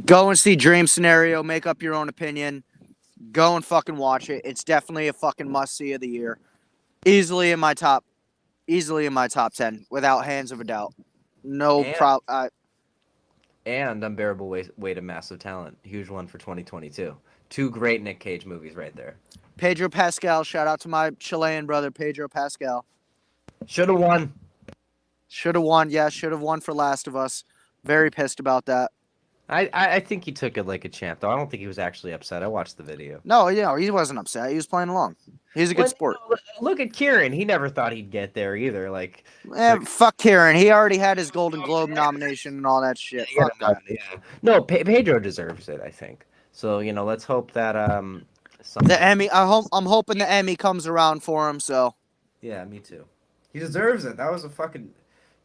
go and see Dream Scenario. Make up your own opinion. Go and fucking watch it. It's definitely a fucking must see of the year. Easily in my top 10, without hands of a doubt. No problem. And Unbearable Weight of Massive Talent, huge one for 2022. 2 great Nick Cage movies right there. Pedro Pascal, shout out to my Chilean brother Pedro Pascal. Should have won. Should have won. Yeah, should have won for Last of Us. Very pissed about that. I think he took it like a champ, though. I don't think he was actually upset. I watched the video. No, he wasn't upset. He was playing along. He's a good sport. Look at Kieran. He never thought he'd get there either. Fuck Kieran. He already had his Golden Globe nomination and all that shit. Yeah, Fuck that. Yeah. No, Pedro deserves it, I think. So, let's hope that the Emmy. I'm hoping the Emmy comes around for him. So. Yeah, me too. He deserves it. That was a fucking.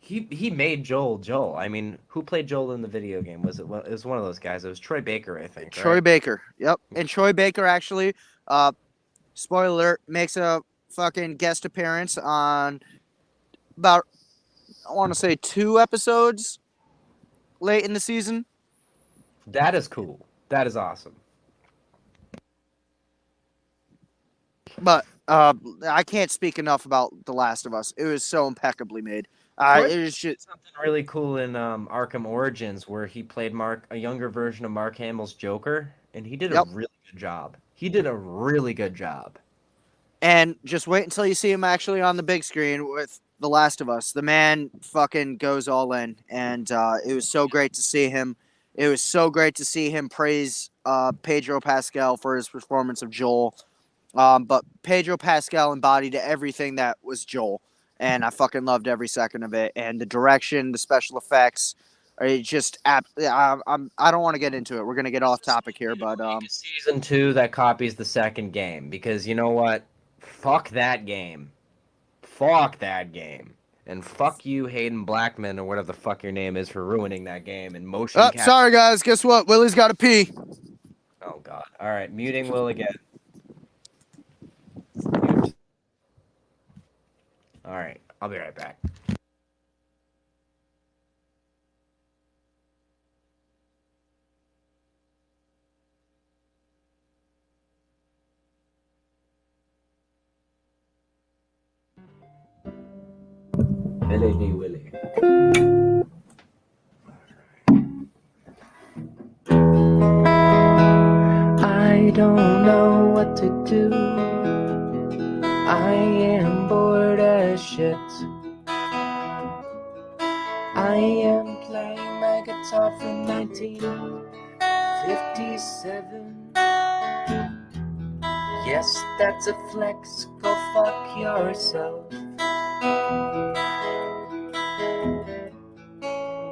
He made Joel. I mean, who played Joel in the video game? It was one of those guys. It was Troy Baker, I think. Troy right? Baker. Yep. And Troy Baker actually, spoiler alert, makes a fucking guest appearance on about, I want to say 2 episodes late in the season. That is cool. That is awesome. But I can't speak enough about The Last of Us. It was so impeccably made. Troy It is just something really cool in Arkham Origins where he played a younger version of Mark Hamill's Joker, and he did a yep. really good job. He did a really good job. And just wait until you see him actually on the big screen with The Last of Us. The man fucking goes all in, and it was so great to see him. It was so great to see him praise Pedro Pascal for his performance of Joel. But Pedro Pascal embodied everything that was Joel, and I fucking loved every second of it. And the direction, the special effects, it just I don't want to get into it. We're gonna get off topic here, but Season 2 that copies the second game because you know what? Fuck that game. Fuck that game. And fuck you, Hayden Blackman, or whatever the fuck your name is, for ruining that game and motion capture. Sorry guys, guess what? Willie's got to pee. Oh god. All right, muting Will again. All right, I'll be right back. Billy D. Willie. I don't know what to do. I am bored as shit. I am playing my guitar from 1957. Yes, that's a flex. Go fuck yourself.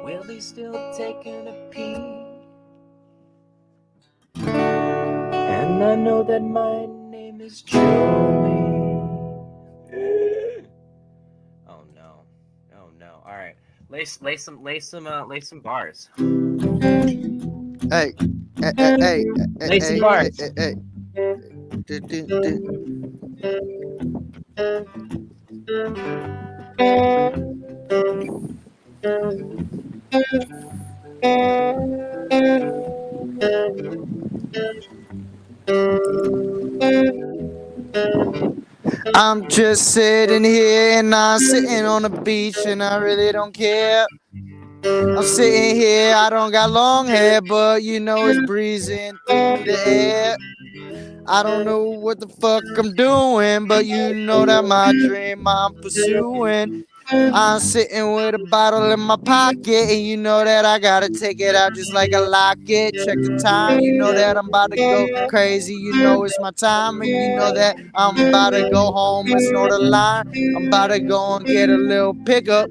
Willie's still taking a pee. And I know that my name is Joey. Oh no. Oh no. Alright. Lay some bars. Hey. Lay some bars. Hey. I'm just sitting here and I'm sitting on the beach and I really don't care. I'm sitting here, I don't got long hair, but you know it's breezing through the air. I don't know what the fuck I'm doing, but you know that my dream I'm pursuing. I'm sitting with a bottle in my pocket, and you know that I gotta take it out just like I like it. Check the time, you know that I'm about to go crazy. You know it's my time, and you know that I'm about to go home and snort a line. I'm about to go and get a little pickup.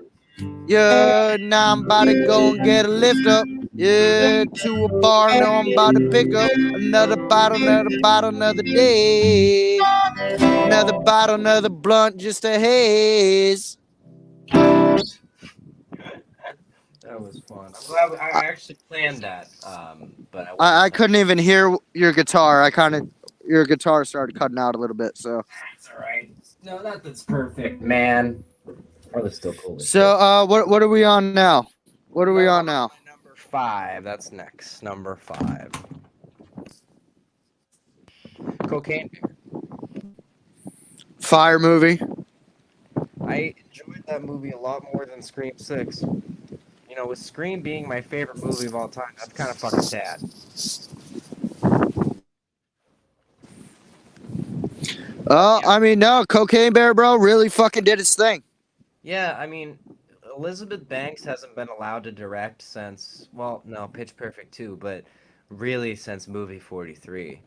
Yeah, now I'm about to go and get a lift up. Yeah, to a bar. No, I'm about to pick up another bottle, another day. Another bottle, another blunt, just a haze. That was fun. I'm glad I actually planned that, but I couldn't even hear your guitar. Your guitar started cutting out a little bit. So That's all right. No, that's perfect, man. Probably still cool. So what are we on now? What are we on now? Number 5. That's next. Number 5. Cocaine Bear. Fire movie. I enjoyed that movie a lot more than Scream 6. You know, with Scream being my favorite movie of all time, that's kind of fucking sad. I mean, no, Cocaine Bear, bro, really fucking did its thing. Yeah, I mean, Elizabeth Banks hasn't been allowed to direct since, well, no, Pitch Perfect 2, but really since movie 43.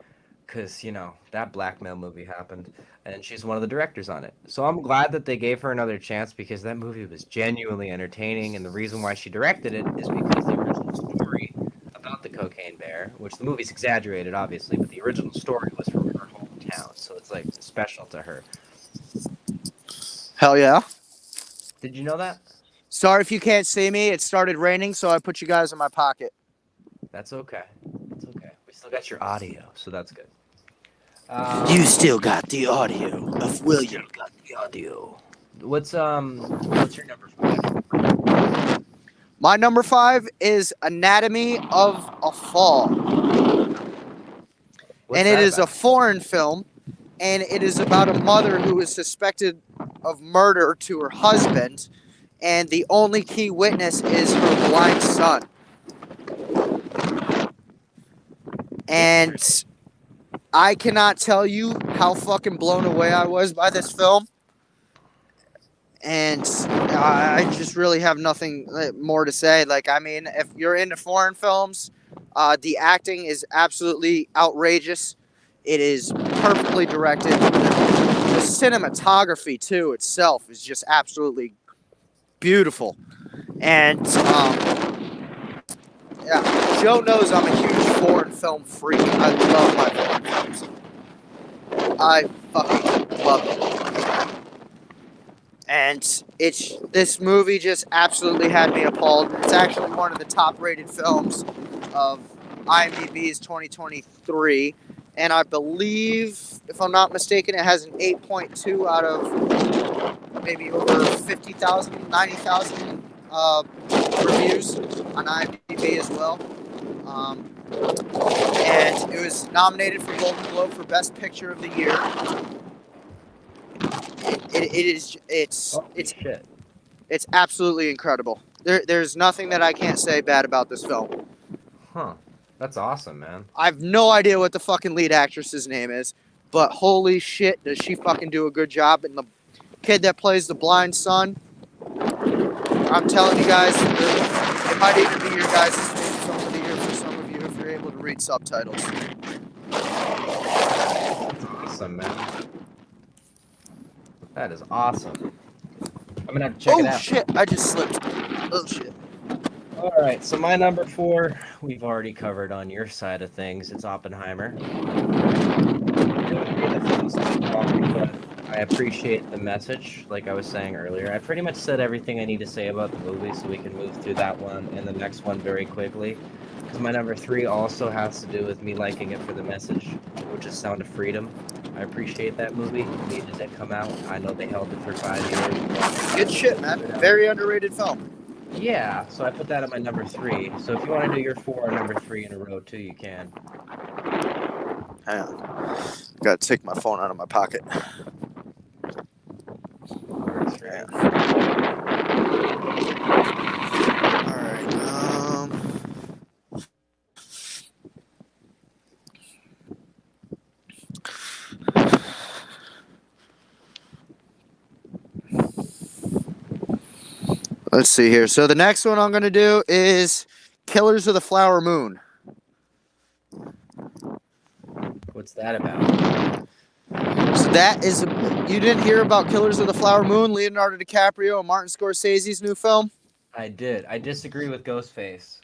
Because, you know, that blackmail movie happened, and she's one of the directors on it. So I'm glad that they gave her another chance because that movie was genuinely entertaining, and the reason why she directed it is because the original story about the Cocaine Bear, which the movie's exaggerated, obviously, but the original story was from her hometown, so it's, like, special to her. Hell yeah. Did you know that? Sorry if you can't see me. It started raining, so I put you guys in my pocket. That's okay. That's okay. We still got your audio, so that's good. You still got the audio of William. Got the audio. What's your number 5? My number 5 is Anatomy of a Fall. What's And it that is a about? foreign film, and it is about a mother who is suspected of murder to her husband, and the only key witness is her blind son. And I cannot tell you how fucking blown away I was by this film. And I just really have nothing more to say. Like, I mean, if you're into foreign films, the acting is absolutely outrageous. It is perfectly directed. The cinematography, too, itself is just absolutely beautiful. And, yeah, Joe knows I'm a huge foreign film freak. I love my foreign films. I fucking love it. And this movie just absolutely had me appalled. It's actually one of the top-rated films of IMDb's 2023, and I believe, if I'm not mistaken, it has an 8.2 out of maybe over 50,000, 90,000 reviews on IMDb as well. And it was nominated for Golden Globe for Best Picture of the Year. Shit. It's absolutely incredible. There's nothing that I can't say bad about this film. Huh. That's awesome, man. I have no idea what the fucking lead actress's name is, but holy shit, does she fucking do a good job. And the kid that plays the blind son, I'm telling you guys, it might even be your guys' favorite film of the year for some of you if you're able to read subtitles. That's awesome, man. That is awesome. I'm gonna have to check it out. Oh shit, I just slipped. Oh shit. All right, so my number 4, we've already covered on your side of things. It's Oppenheimer. I appreciate the message, like I was saying earlier. I pretty much said everything I need to say about the movie, so we can move through that one and the next one very quickly. Because my number 3 also has to do with me liking it for the message, which is Sound of Freedom. I appreciate that movie. It needed to come out. I know they held it for 5 years. Good shit, man. Very underrated film. Yeah, so I put that at my number 3. So if you want to do your 4 or number 3 in a row too, you can. Hang on. Gotta take my phone out of my pocket. Right. Alright, let's see here. So the next one I'm going to do is Killers of the Flower Moon. What's that about? So that is, you didn't hear about Killers of the Flower Moon, Leonardo DiCaprio and Martin Scorsese's new film? I did. I disagree with Ghostface.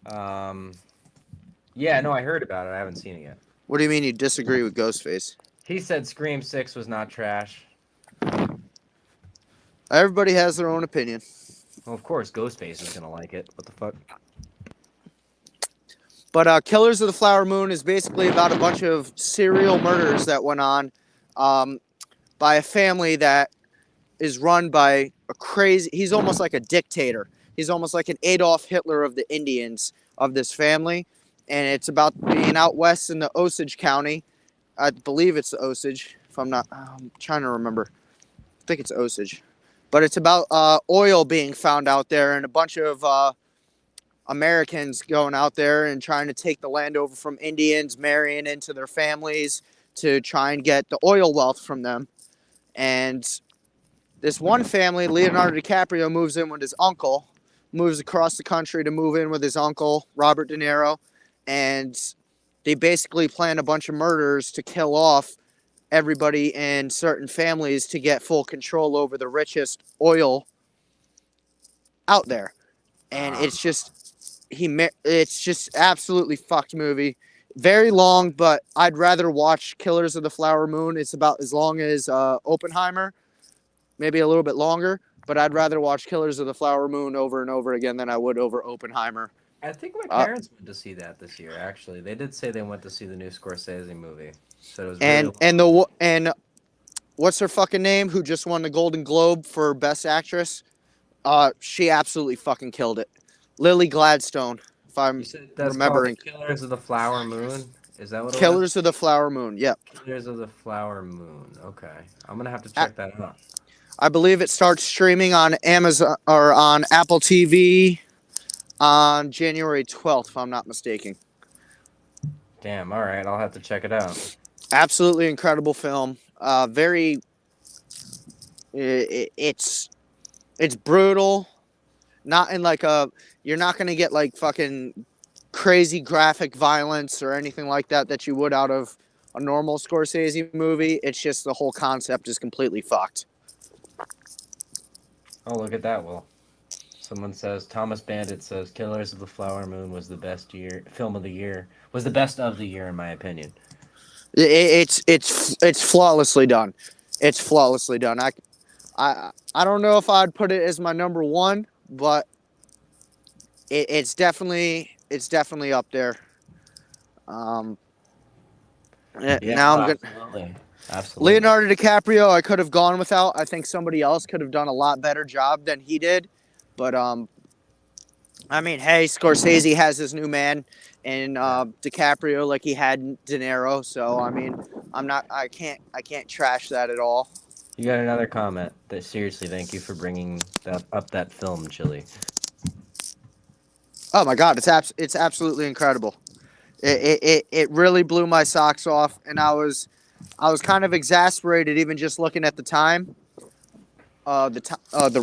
Yeah, no, I heard about it. I haven't seen it yet. What do you mean you disagree with Ghostface? He said Scream 6 was not trash. Everybody has their own opinion. Well, of course, Ghostface is gonna like it. What the fuck? But Killers of the Flower Moon is basically about a bunch of serial murders that went on by a family that is run by a crazy... He's almost like a dictator. He's almost like an Adolf Hitler of the Indians of this family. And it's about being out west in the Osage County. I believe it's the Osage, if I'm not... I'm trying to remember. I think it's Osage. But it's about oil being found out there and a bunch of... Americans going out there and trying to take the land over from Indians, marrying into their families to try and get the oil wealth from them. And this one family, Leonardo DiCaprio, moves in with his uncle, moves across the country to move in with his uncle, Robert De Niro, and they basically plan a bunch of murders to kill off everybody in certain families to get full control over the richest oil out there. And it's just... It's just absolutely fucked movie. Very long, but I'd rather watch Killers of the Flower Moon. It's about as long as Oppenheimer, maybe a little bit longer, but I'd rather watch Killers of the Flower Moon over and over again than I would over Oppenheimer. I think my parents went to see that this year. Actually, they did say they went to see the new Scorsese movie. So it was and what's her fucking name? Who just won the Golden Globe for Best Actress? She absolutely fucking killed it. Lily Gladstone, if I'm You said that's called remembering. Killers of the Flower Moon. Is that what it was? Killers of the Flower Moon. Yep. Killers of the Flower Moon. Okay, I'm gonna have to A- check that out. I believe it starts streaming on Amazon or on Apple TV on January 12th, if I'm not mistaken. Damn. All right, I'll have to check it out. Absolutely incredible film. Very. It's brutal. Not in like a. You're not gonna get like fucking crazy graphic violence or anything like that you would out of a normal Scorsese movie. It's just the whole concept is completely fucked. Oh, look at that. Well, someone says Thomas Bandit says Killers of the Flower Moon was the best year film of the year. Was the best of the year in my opinion. It's flawlessly done. It's flawlessly done. I don't know if I'd put it as my number one, but it's definitely up there. Um, Yeah, now no, I'm good. absolutely. Absolutely. Leonardo DiCaprio, I could have gone without. I think somebody else could have done a lot better job than he did. But I mean, hey, Scorsese has his new man in DiCaprio, like he had De Niro. So I mean, I can't trash that at all. You got another comment that seriously thank you for bringing that up that film, Chili. Oh my God, it's absolutely incredible. It really blew my socks off, and I was kind of exasperated even just looking at the time, the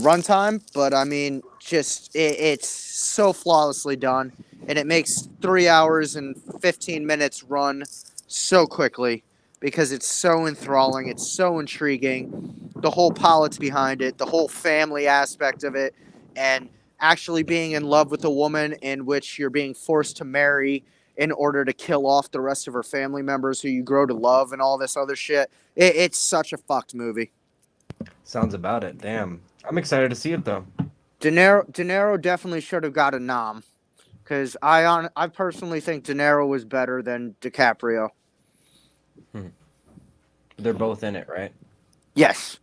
runtime. But I mean, just it's so flawlessly done, and it makes 3 hours and 15 minutes run so quickly because it's so enthralling, it's so intriguing, the whole politics behind it, the whole family aspect of it, and actually being in love with a woman in which you're being forced to marry in order to kill off the rest of her family members who you grow to love and all this other shit. It's such a fucked movie. Sounds about it. Damn. I'm excited to see it though. De Niro definitely should have got a nom because I personally think De Niro was better than DiCaprio. They're both in it, right? Yes,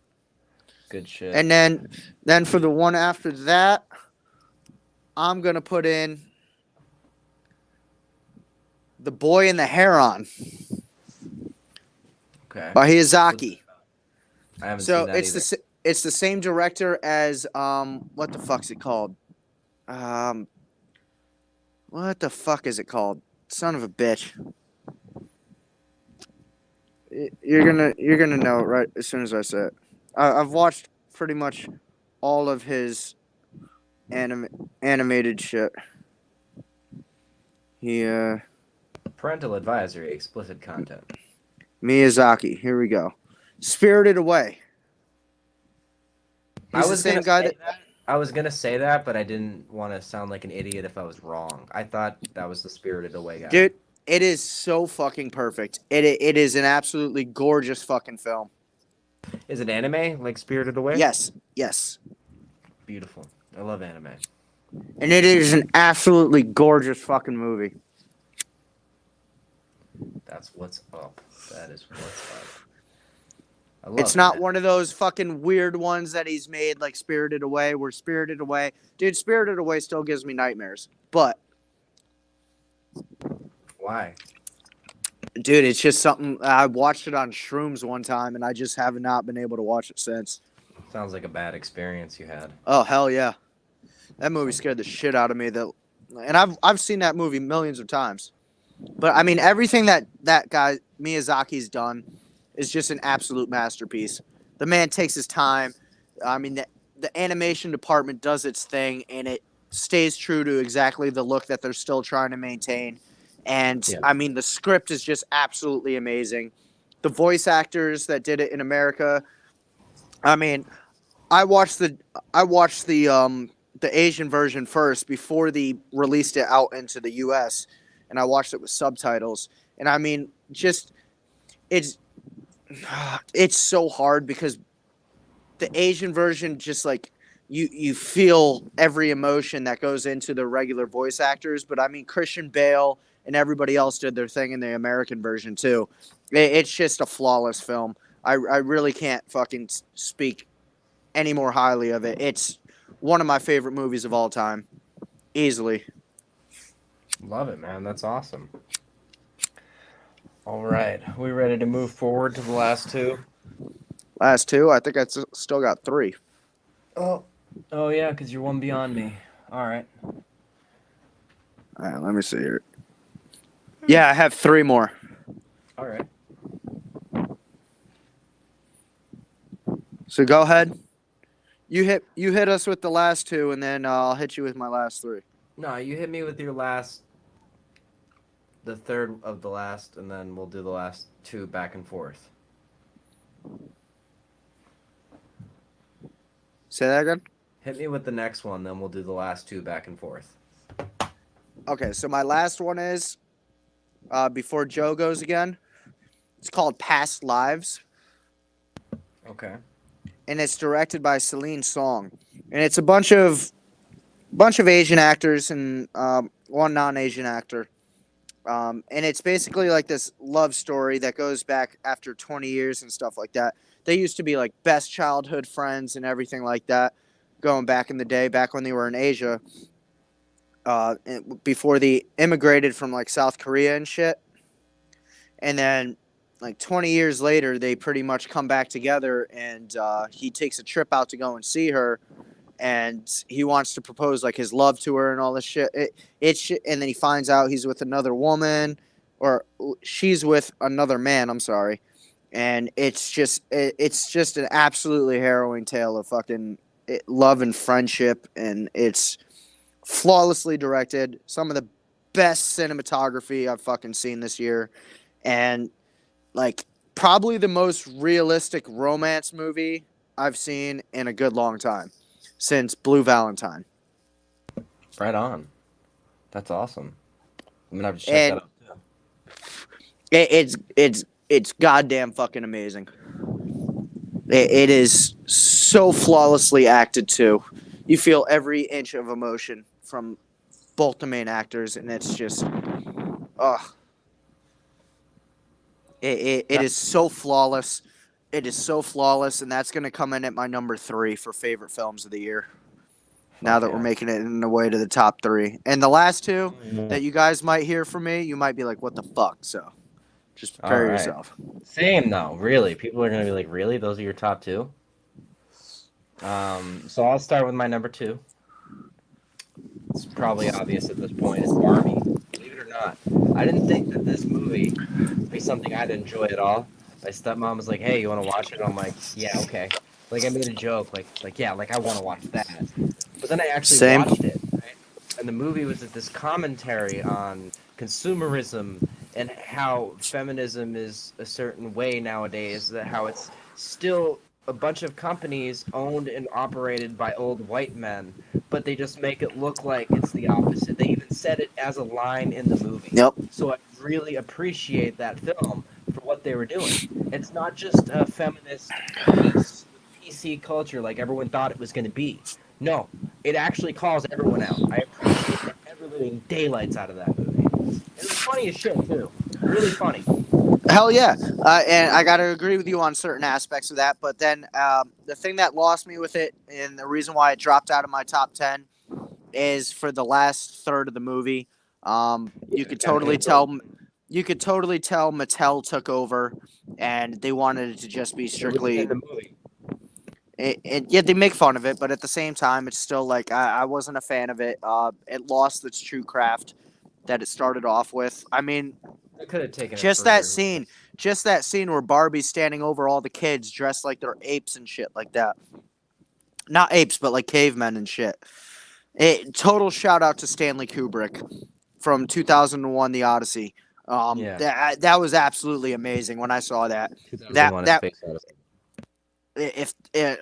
Good shit. and then for the one after that, I'm gonna put in The Boy and the Heron Okay. by Miyazaki. I haven't So seen that either. it's the same director as what the fuck's it called? Um, what the fuck is it called? Son of a bitch. You're gonna know it right as soon as I say it. I've watched pretty much all of his animated shit. He Parental advisory, explicit content. Miyazaki. Here we go. Spirited Away. He's I the was same gonna guy say that. that. I was gonna say that, but I didn't want to sound like an idiot if I was wrong. I thought that was the Spirited Away guy. Dude, it is so fucking perfect. It is an absolutely gorgeous fucking film. Is it anime like Spirited Away? Yes, yes. Beautiful. I love anime. And it is an absolutely gorgeous fucking movie. That's what's up. That is what's up. I love It's not it. one of those fucking weird ones that he's made like Spirited Away, where Spirited Away, dude, Spirited Away still gives me nightmares. But, Why? dude, it's just something. I watched it on Shrooms one time, and I just have not been able to watch it since. Sounds like a bad experience you had. Oh hell yeah, that movie scared the shit out of me. And I've seen that movie millions of times. But I mean, everything that guy Miyazaki's done is just an absolute masterpiece. The man takes his time. I mean, the animation department does its thing, and it stays true to exactly the look that they're still trying to maintain. And Yeah. I mean, the script is just absolutely amazing. The voice actors that did it in America. I mean, I watched the Asian version first before they released it out into the U.S. and I watched it with subtitles. And I mean, just it's it's so hard because the Asian version just like you feel every emotion that goes into the regular voice actors. But I mean, Christian Bale and everybody else did their thing in the American version too. It's just a flawless film. I really can't fucking speak any more highly of it. It's one of my favorite movies of all time, easily. Love it, man. That's awesome. All right, we ready to move forward to the last two? Last two, I think still got three. Oh, oh yeah, because you're one beyond me. All right. All right, let me see here. Yeah, I have three more. All right. So go ahead. You hit us with the last two, and then I'll hit you with my last three. No, you hit me with your last, the third of the last, and then we'll do the last two back and forth. Say that again. Hit me with the next one, then we'll do the last two back and forth. Okay, so my last one is before Joe goes again. It's called Past Lives, Okay. and it's directed by Celine Song, and it's a bunch of Asian actors and one non-Asian actor. And it's basically like this love story that goes back after 20 years and stuff like that. They used to be like best childhood friends and everything like that, going back in the day, back when they were in Asia, before they immigrated from like South Korea and shit. And then like 20 years later, they pretty much come back together, and he takes a trip out to go and see her, and he wants to propose like his love to her and all this shit. And then he finds out he's with another woman, or she's with another man. I'm sorry, and it's just an absolutely harrowing tale of fucking love and friendship, and it's flawlessly directed. Some of the best cinematography I've fucking seen this year, and like probably the most realistic romance movie I've seen in a good long time. Since Blue Valentine. Right on. That's awesome. I'm gonna have to check And that out too. it's goddamn fucking amazing. It is so flawlessly acted too. You feel every inch of emotion from both the main actors, and it's just, it is so flawless. It is so flawless, and that's going to come in at my number 3 for favorite films of the year. Now that we're making it in the way to the top 3. And the last two that you guys might hear from me, you might be like, what the fuck? So just prepare yourself. Same though, really. People are gonna be like, really? Those are your top two? So I'll start with my number 2. It's probably obvious at this point. It's Barbie. Believe it or not, I didn't think that this movie would be something I'd enjoy at all. My stepmom was like, "Hey, you want to watch it?" I'm like, "Yeah, okay." Like I made a joke, like yeah, like I want to watch that. But then I actually watched it, right? And the movie was this commentary on consumerism and how feminism is a certain way nowadays. That how it's still a bunch of companies owned and operated by old white men, but they just make it look like it's the opposite. They even said it as a line in the movie. Yep. So I really appreciate that film for what they were doing. It's not just a feminist PC culture like everyone thought it was going to be. No, it actually calls everyone out. I appreciate the ever-living daylights out of that movie. It was funny as shit, too. Really funny. Hell yeah. And I got to agree with you on certain aspects of that. But then the thing that lost me with it, and the reason why it dropped out of my top 10, is for the last third of the movie. You could totally tell Mattel took over, and they wanted it to just be strictly. In the movie. Yeah, they make fun of it, but at the same time, it's still like I wasn't a fan of it. It lost its true craft that it started off with. I mean, I could have taken just that scene where Barbie's standing over all the kids dressed like they're apes and shit like that. Not apes, but like cavemen and shit. Total shout out to Stanley Kubrick from 2001, The Odyssey. That was absolutely amazing when I saw that.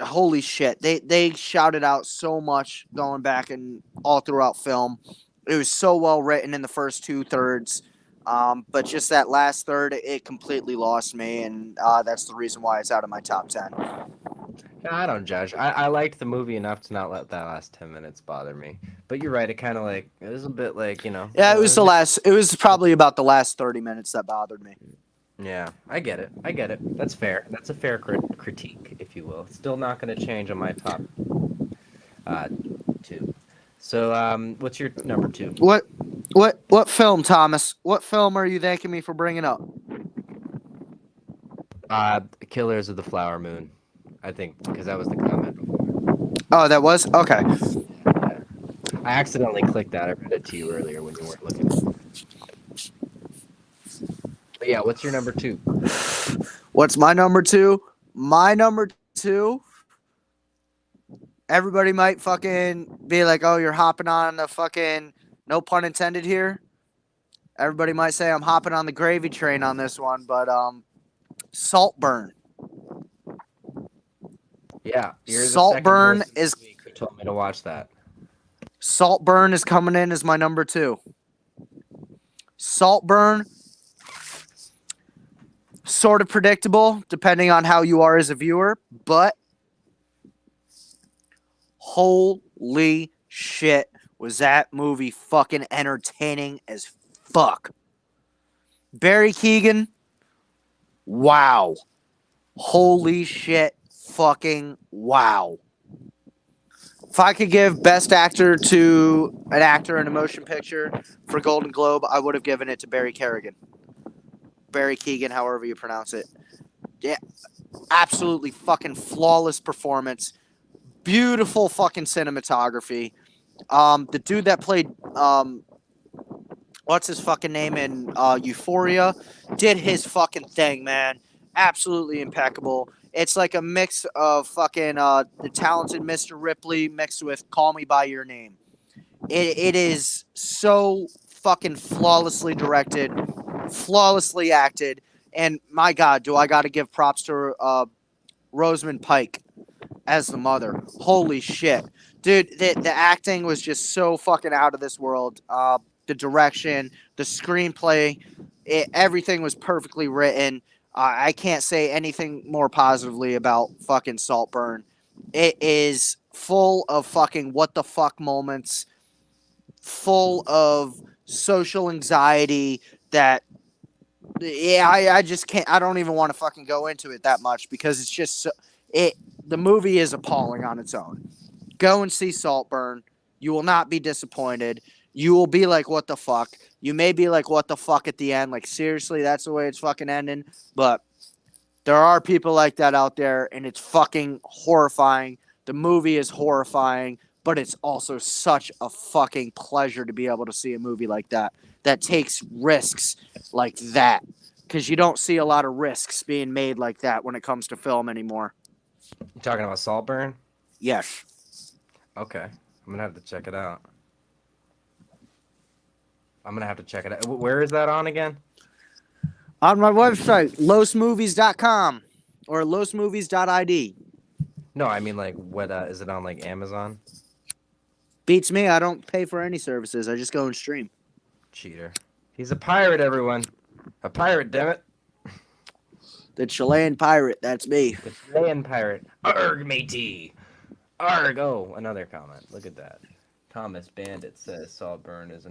Holy shit, they shouted out so much going back and all throughout film. It was so well written in the first 2/3, but just that last third, it completely lost me, and that's the reason why it's out of my top 10. No, I don't judge. I liked the movie enough to not let that last 10 minutes bother me. But you're right, it kind of like, it was a bit like, you know. Yeah, it was probably about the last 30 minutes that bothered me. Yeah, I get it. That's fair. That's a fair critique, if you will. It's still not going to change on my top So, what's your number two? What film, Thomas? What film are you thanking me for bringing up? Killers of the Flower Moon. I think because that was the comment before. Oh, that was okay. Yeah. I accidentally clicked that. I read it to you earlier when you weren't looking. But yeah, what's your number two? What's my number two? My number two. Everybody might fucking be like, "Oh, you're hopping on the fucking no pun intended here." Everybody might say I'm hopping on the gravy train on this one, but Saltburn. Yeah, you're the second Saltburn person is this week who told me to watch that. Saltburn is coming in as my number two. Saltburn, sort of predictable depending on how you are as a viewer, but holy shit, was that movie fucking entertaining as fuck. Barry Keoghan, wow. Holy shit, fucking wow. If I could give Best Actor to an actor in a motion picture for Golden Globe, I would have given it to Barry Keoghan. Barry Keoghan, however you pronounce it. Yeah, absolutely fucking flawless performance. Beautiful fucking cinematography. The dude that played what's his fucking name in Euphoria did his fucking thing, man. Absolutely impeccable. It's like a mix of fucking the talented Mr. Ripley mixed with Call Me by Your Name. It is so fucking flawlessly directed, flawlessly acted, and my God, do I got to give props to Rosamund Pike as the mother. Holy shit, dude! The acting was just so fucking out of this world. The direction, the screenplay, everything was perfectly written. I can't say anything more positively about fucking Saltburn. It is full of fucking what the fuck moments, full of social anxiety that, yeah, I just can't, I don't even want to fucking go into it that much because it's just, the movie is appalling on its own. Go and see Saltburn. You will not be disappointed. You will be like, what the fuck? You may be like, what the fuck at the end? Like, seriously, that's the way it's fucking ending? But there are people like that out there, and it's fucking horrifying. The movie is horrifying, but it's also such a fucking pleasure to be able to see a movie like that takes risks like that. Because you don't see a lot of risks being made like that when it comes to film anymore. You talking about Saltburn? Yes. Okay, I'm gonna have to check it out. Where is that on again? On my website, losmovies.com or losmovies.id. No, I mean like what? Is it on like Amazon? Beats me. I don't pay for any services. I just go and stream. Cheater. He's a pirate, everyone. A pirate, damn it. The Chilean pirate. That's me. The Chilean pirate. Arg, matey. Arg. Oh, another comment. Look at that. Thomas Bandit says Saltburn is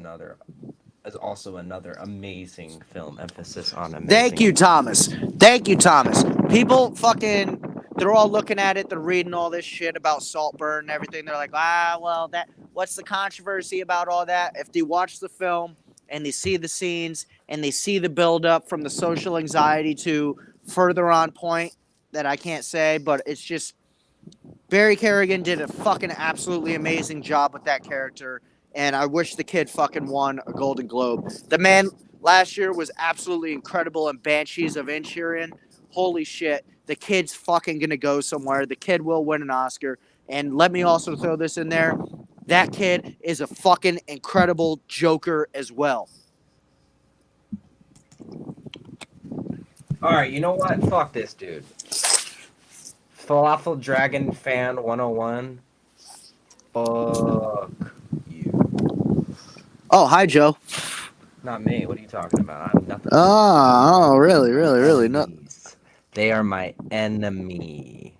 also another amazing film. Emphasis on amazing. Thank you, Thomas. Thank you, Thomas. People fucking, they're all looking at it. They're reading all this shit about Saltburn and everything. They're like, well, what's the controversy about all that? If they watch the film and they see the scenes and they see the buildup from the social anxiety to further on point that I can't say, but it's just Barry Keoghan did a fucking absolutely amazing job with that character, and I wish the kid fucking won a Golden Globe. The man last year was absolutely incredible in Banshees of Inisherin. Holy shit, the kid's fucking gonna go somewhere. The kid will win an Oscar, and let me also throw this in there. That kid is a fucking incredible Joker as well. All right, you know what? Fuck this dude. Falafel Dragon Fan 101. Fuck you. Oh, hi, Joe. Not me. What are you talking about? I'm nothing. Oh, really? No. They are my enemy.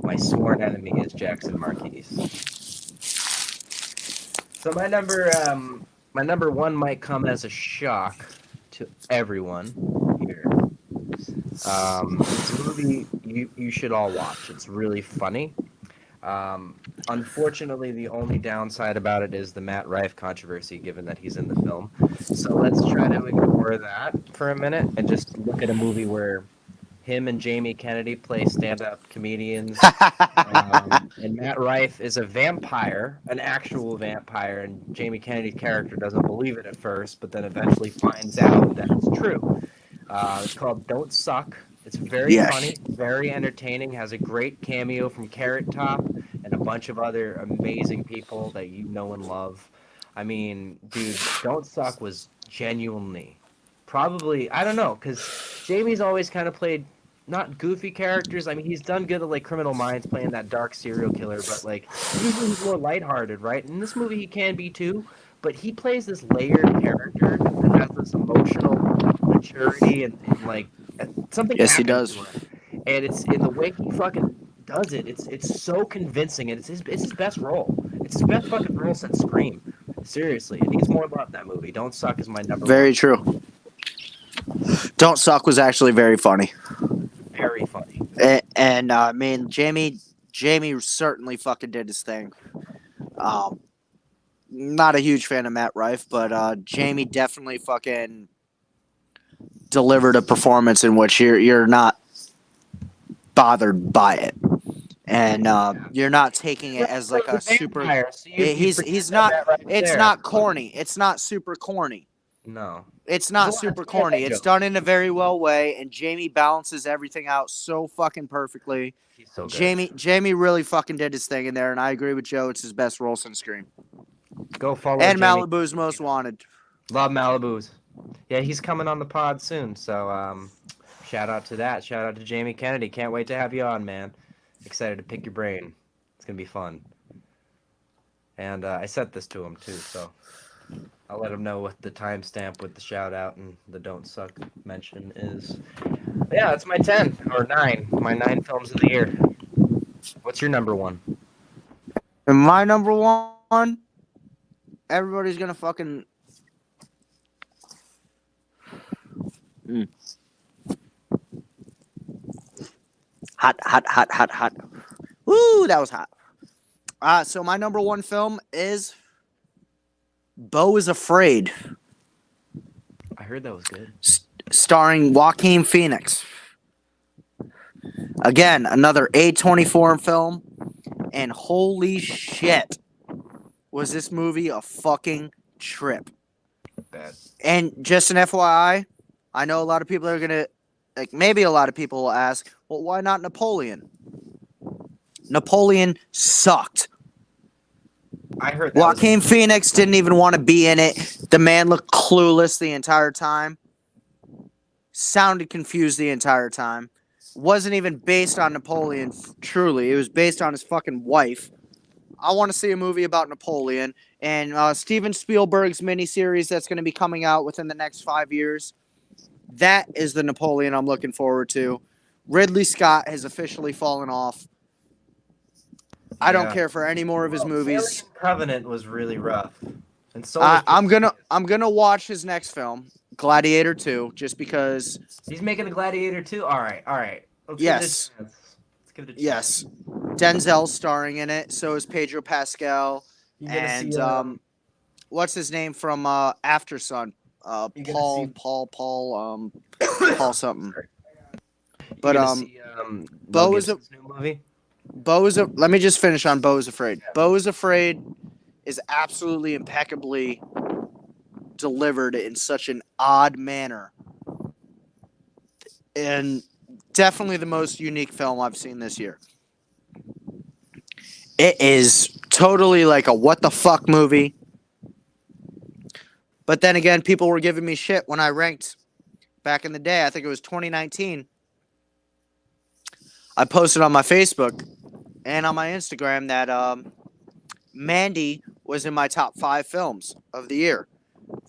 My sworn enemy is Jackson Marquise. So my number one might come as a shock to everyone here. It's a movie you should all watch. It's really funny. Unfortunately, the only downside about it is the Matt Rife controversy, given that he's in the film. So let's try to ignore that for a minute and just look at a movie where him and Jamie Kennedy play stand-up comedians. And Matt Rife is a vampire, an actual vampire, and Jamie Kennedy's character doesn't believe it at first, but then eventually finds out that it's true. It's called Don't Suck. It's very Yes. funny, very entertaining, has a great cameo from Carrot Top and a bunch of other amazing people that you know and love. I mean, dude, Don't Suck was genuinely probably, I don't know, because Jamie's always kind of played not goofy characters. I mean, he's done good at like Criminal Minds playing that dark serial killer, but like usually he's more lighthearted, right? In this movie, he can be too, but he plays this layered character that has this emotional maturity and like something Yes, he happens does. to him, and it's in the way he fucking does it. It's so convincing, and it's his best role. It's his best fucking role since Scream. Seriously, it needs more love. That movie. Don't Suck is my number Very one. true. Don't Suck was actually very funny. Very funny. And I mean, Jamie certainly fucking did his thing. Not a huge fan of Matt Rife, but Jamie definitely fucking delivered a performance in which you're not bothered by it, and you're not taking it as like a super. Vampire, so you He's forget he's that not. that right It's there. not corny. It's not super corny. No. It's There's a not lot of super stand-up corny. It's jokes. done in a very well way, and Jamie balances everything out so fucking perfectly. He's so good. Jamie really fucking did his thing in there, and I agree with Joe. It's his best role since Scream. Go follow And Jamie. Malibu's Most Wanted. Love Malibu's. Yeah, he's coming on the pod soon. So shout out to that. Shout out to Jamie Kennedy. Can't wait to have you on, man. Excited to pick your brain. It's gonna be fun. And I sent this to him too, so I'll let him know what the timestamp with the shout out and the Don't Suck mention is. But yeah, that's my 10 or 9. My 9 films of the year. What's your number one? And my number one, everybody's gonna fucking. Hot. Woo, that was hot. So my number one film is Beau is Afraid, I heard that was good. starring Joaquin Phoenix. Again, another A24 film, and holy shit, was this movie a fucking trip. Bad. And just an FYI, I know a lot of people are gonna, like, maybe a lot of people will ask, well, why not Napoleon? Napoleon sucked. I heard that Joaquin Phoenix didn't even want to be in it. The man looked clueless the entire time. Sounded confused the entire time. Wasn't even based on Napoleon, truly. It was based on his fucking wife. I want to see a movie about Napoleon. And Steven Spielberg's miniseries that's going to be coming out within the next 5 years. That is the Napoleon I'm looking forward to. Ridley Scott has officially fallen off. I don't care for any more of his movies. Alien Covenant was really rough. And so I'm gonna watch his next film, Gladiator 2, just because. he's making a Gladiator too. All right. Let's Yes. give it a chance. Let's give it a chance. Yes, Denzel's starring in it. So is Pedro Pascal, You're gonna and see, what's his name from After Sun? You're gonna Paul something. you're But gonna see, Beau Mel is a Gibson's new movie. Let me just finish on Beau is Afraid. Beau is Afraid is absolutely impeccably delivered in such an odd manner. And definitely the most unique film I've seen this year. It is totally like a what the fuck movie. But then again, people were giving me shit when I ranked back in the day. I think it was 2019. I posted on my Facebook and on my Instagram that Mandy was in my top 5 films of the year,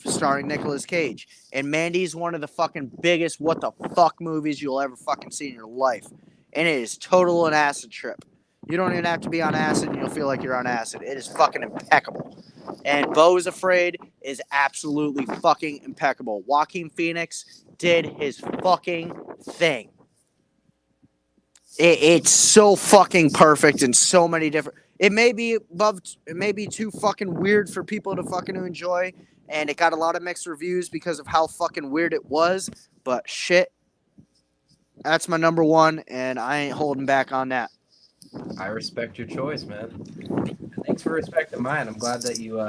starring Nicolas Cage. And Mandy's one of the fucking biggest what the fuck movies you'll ever fucking see in your life. And it is total an acid trip. You don't even have to be on acid and you'll feel like you're on acid. It is fucking impeccable. And Beau is Afraid is absolutely fucking impeccable. Joaquin Phoenix did his fucking thing. It's so fucking perfect in so many different. It may be above. It may be too fucking weird for people to fucking enjoy, and it got a lot of mixed reviews because of how fucking weird it was. But shit, that's my number one, and I ain't holding back on that. I respect your choice, man. Thanks for respecting mine. I'm glad that you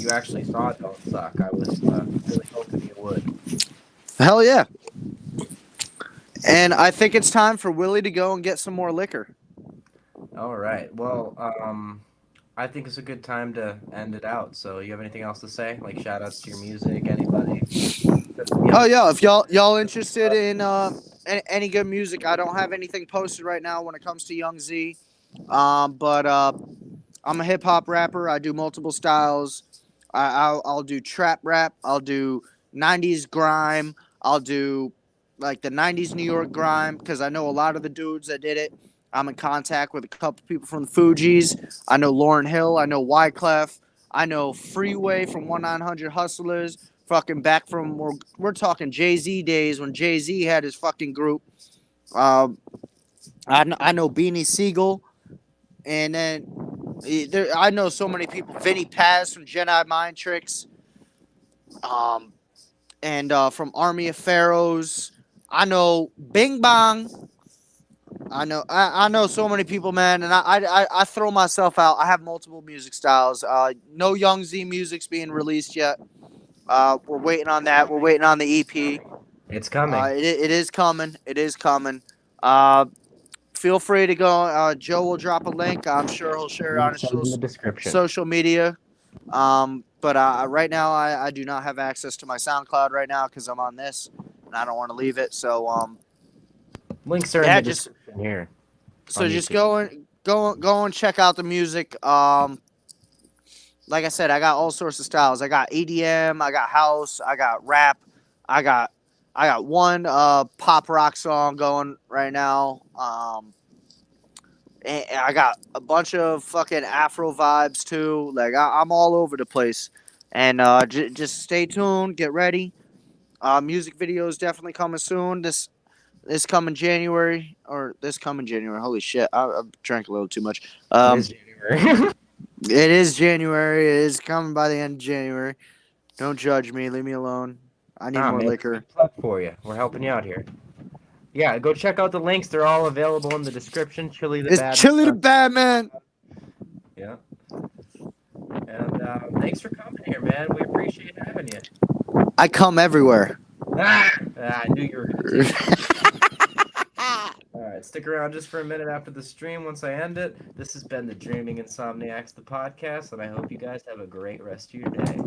actually saw it don't suck. I was really hoping you would. Hell yeah! And I think it's time for Willie to go and get some more liquor. All right. Well, I think it's a good time to end it out. So, you have anything else to say? Like shout outs to your music, anybody? Oh yeah, if y'all interested in any good music, I don't have anything posted right now when it comes to Young Z. But I'm a hip hop rapper. I do multiple styles. I'll do trap rap. I'll do '90s grime. I'll do like the '90s New York grime because I know a lot of the dudes that did it. I'm in contact with a couple people from the Fugees. I know Lauryn Hill. I know Wyclef. I know Freeway from 1-900 Hustlers. Fucking back from we're talking Jay Z days when Jay Z had his fucking group. Um, I know Beanie Siegel, and then I know so many people. Vinny Paz from Jedi Mind Tricks, um, and from Army of Pharaohs. I know Bing Bong. I know so many people, man, and I throw myself out. I have multiple music styles. No Young Z music's being released yet. We're waiting on that. We're waiting on the EP. It's coming. It is coming. It is coming. Uh, Feel free to go. Joe will drop a link. I'm sure he'll share it on his Links are in the description. social media. But right now, I do not have access to my SoundCloud right now because I'm on this and I don't want to leave it. So Links are in yeah, the just description here. just YouTube. go and check out the music. Like I said, I got all sorts of styles. I got EDM, I got house, I got rap, I got I got one pop rock song going right now. And I got a bunch of fucking Afro vibes too. Like I'm all over the place. And just stay tuned, get ready. Music videos definitely coming soon. This coming January or this coming January. Holy shit, I drank a little too much. It is January. It is January. It is coming by the end of January. Don't judge me. Leave me alone. I need Ah, more man, it's a liquor. good plug for you. We're helping you out here. Yeah, go check out the links. They're all available in the description. Chile the It's Bad Chile the Man. Bad Man. Yeah. And thanks for coming here, man. We appreciate having you. I come everywhere. I knew you were going to take All right, stick around just for a minute after the stream once I end it. This has been the Dreaming Insomniacs, the podcast, and I hope you guys have a great rest of your day.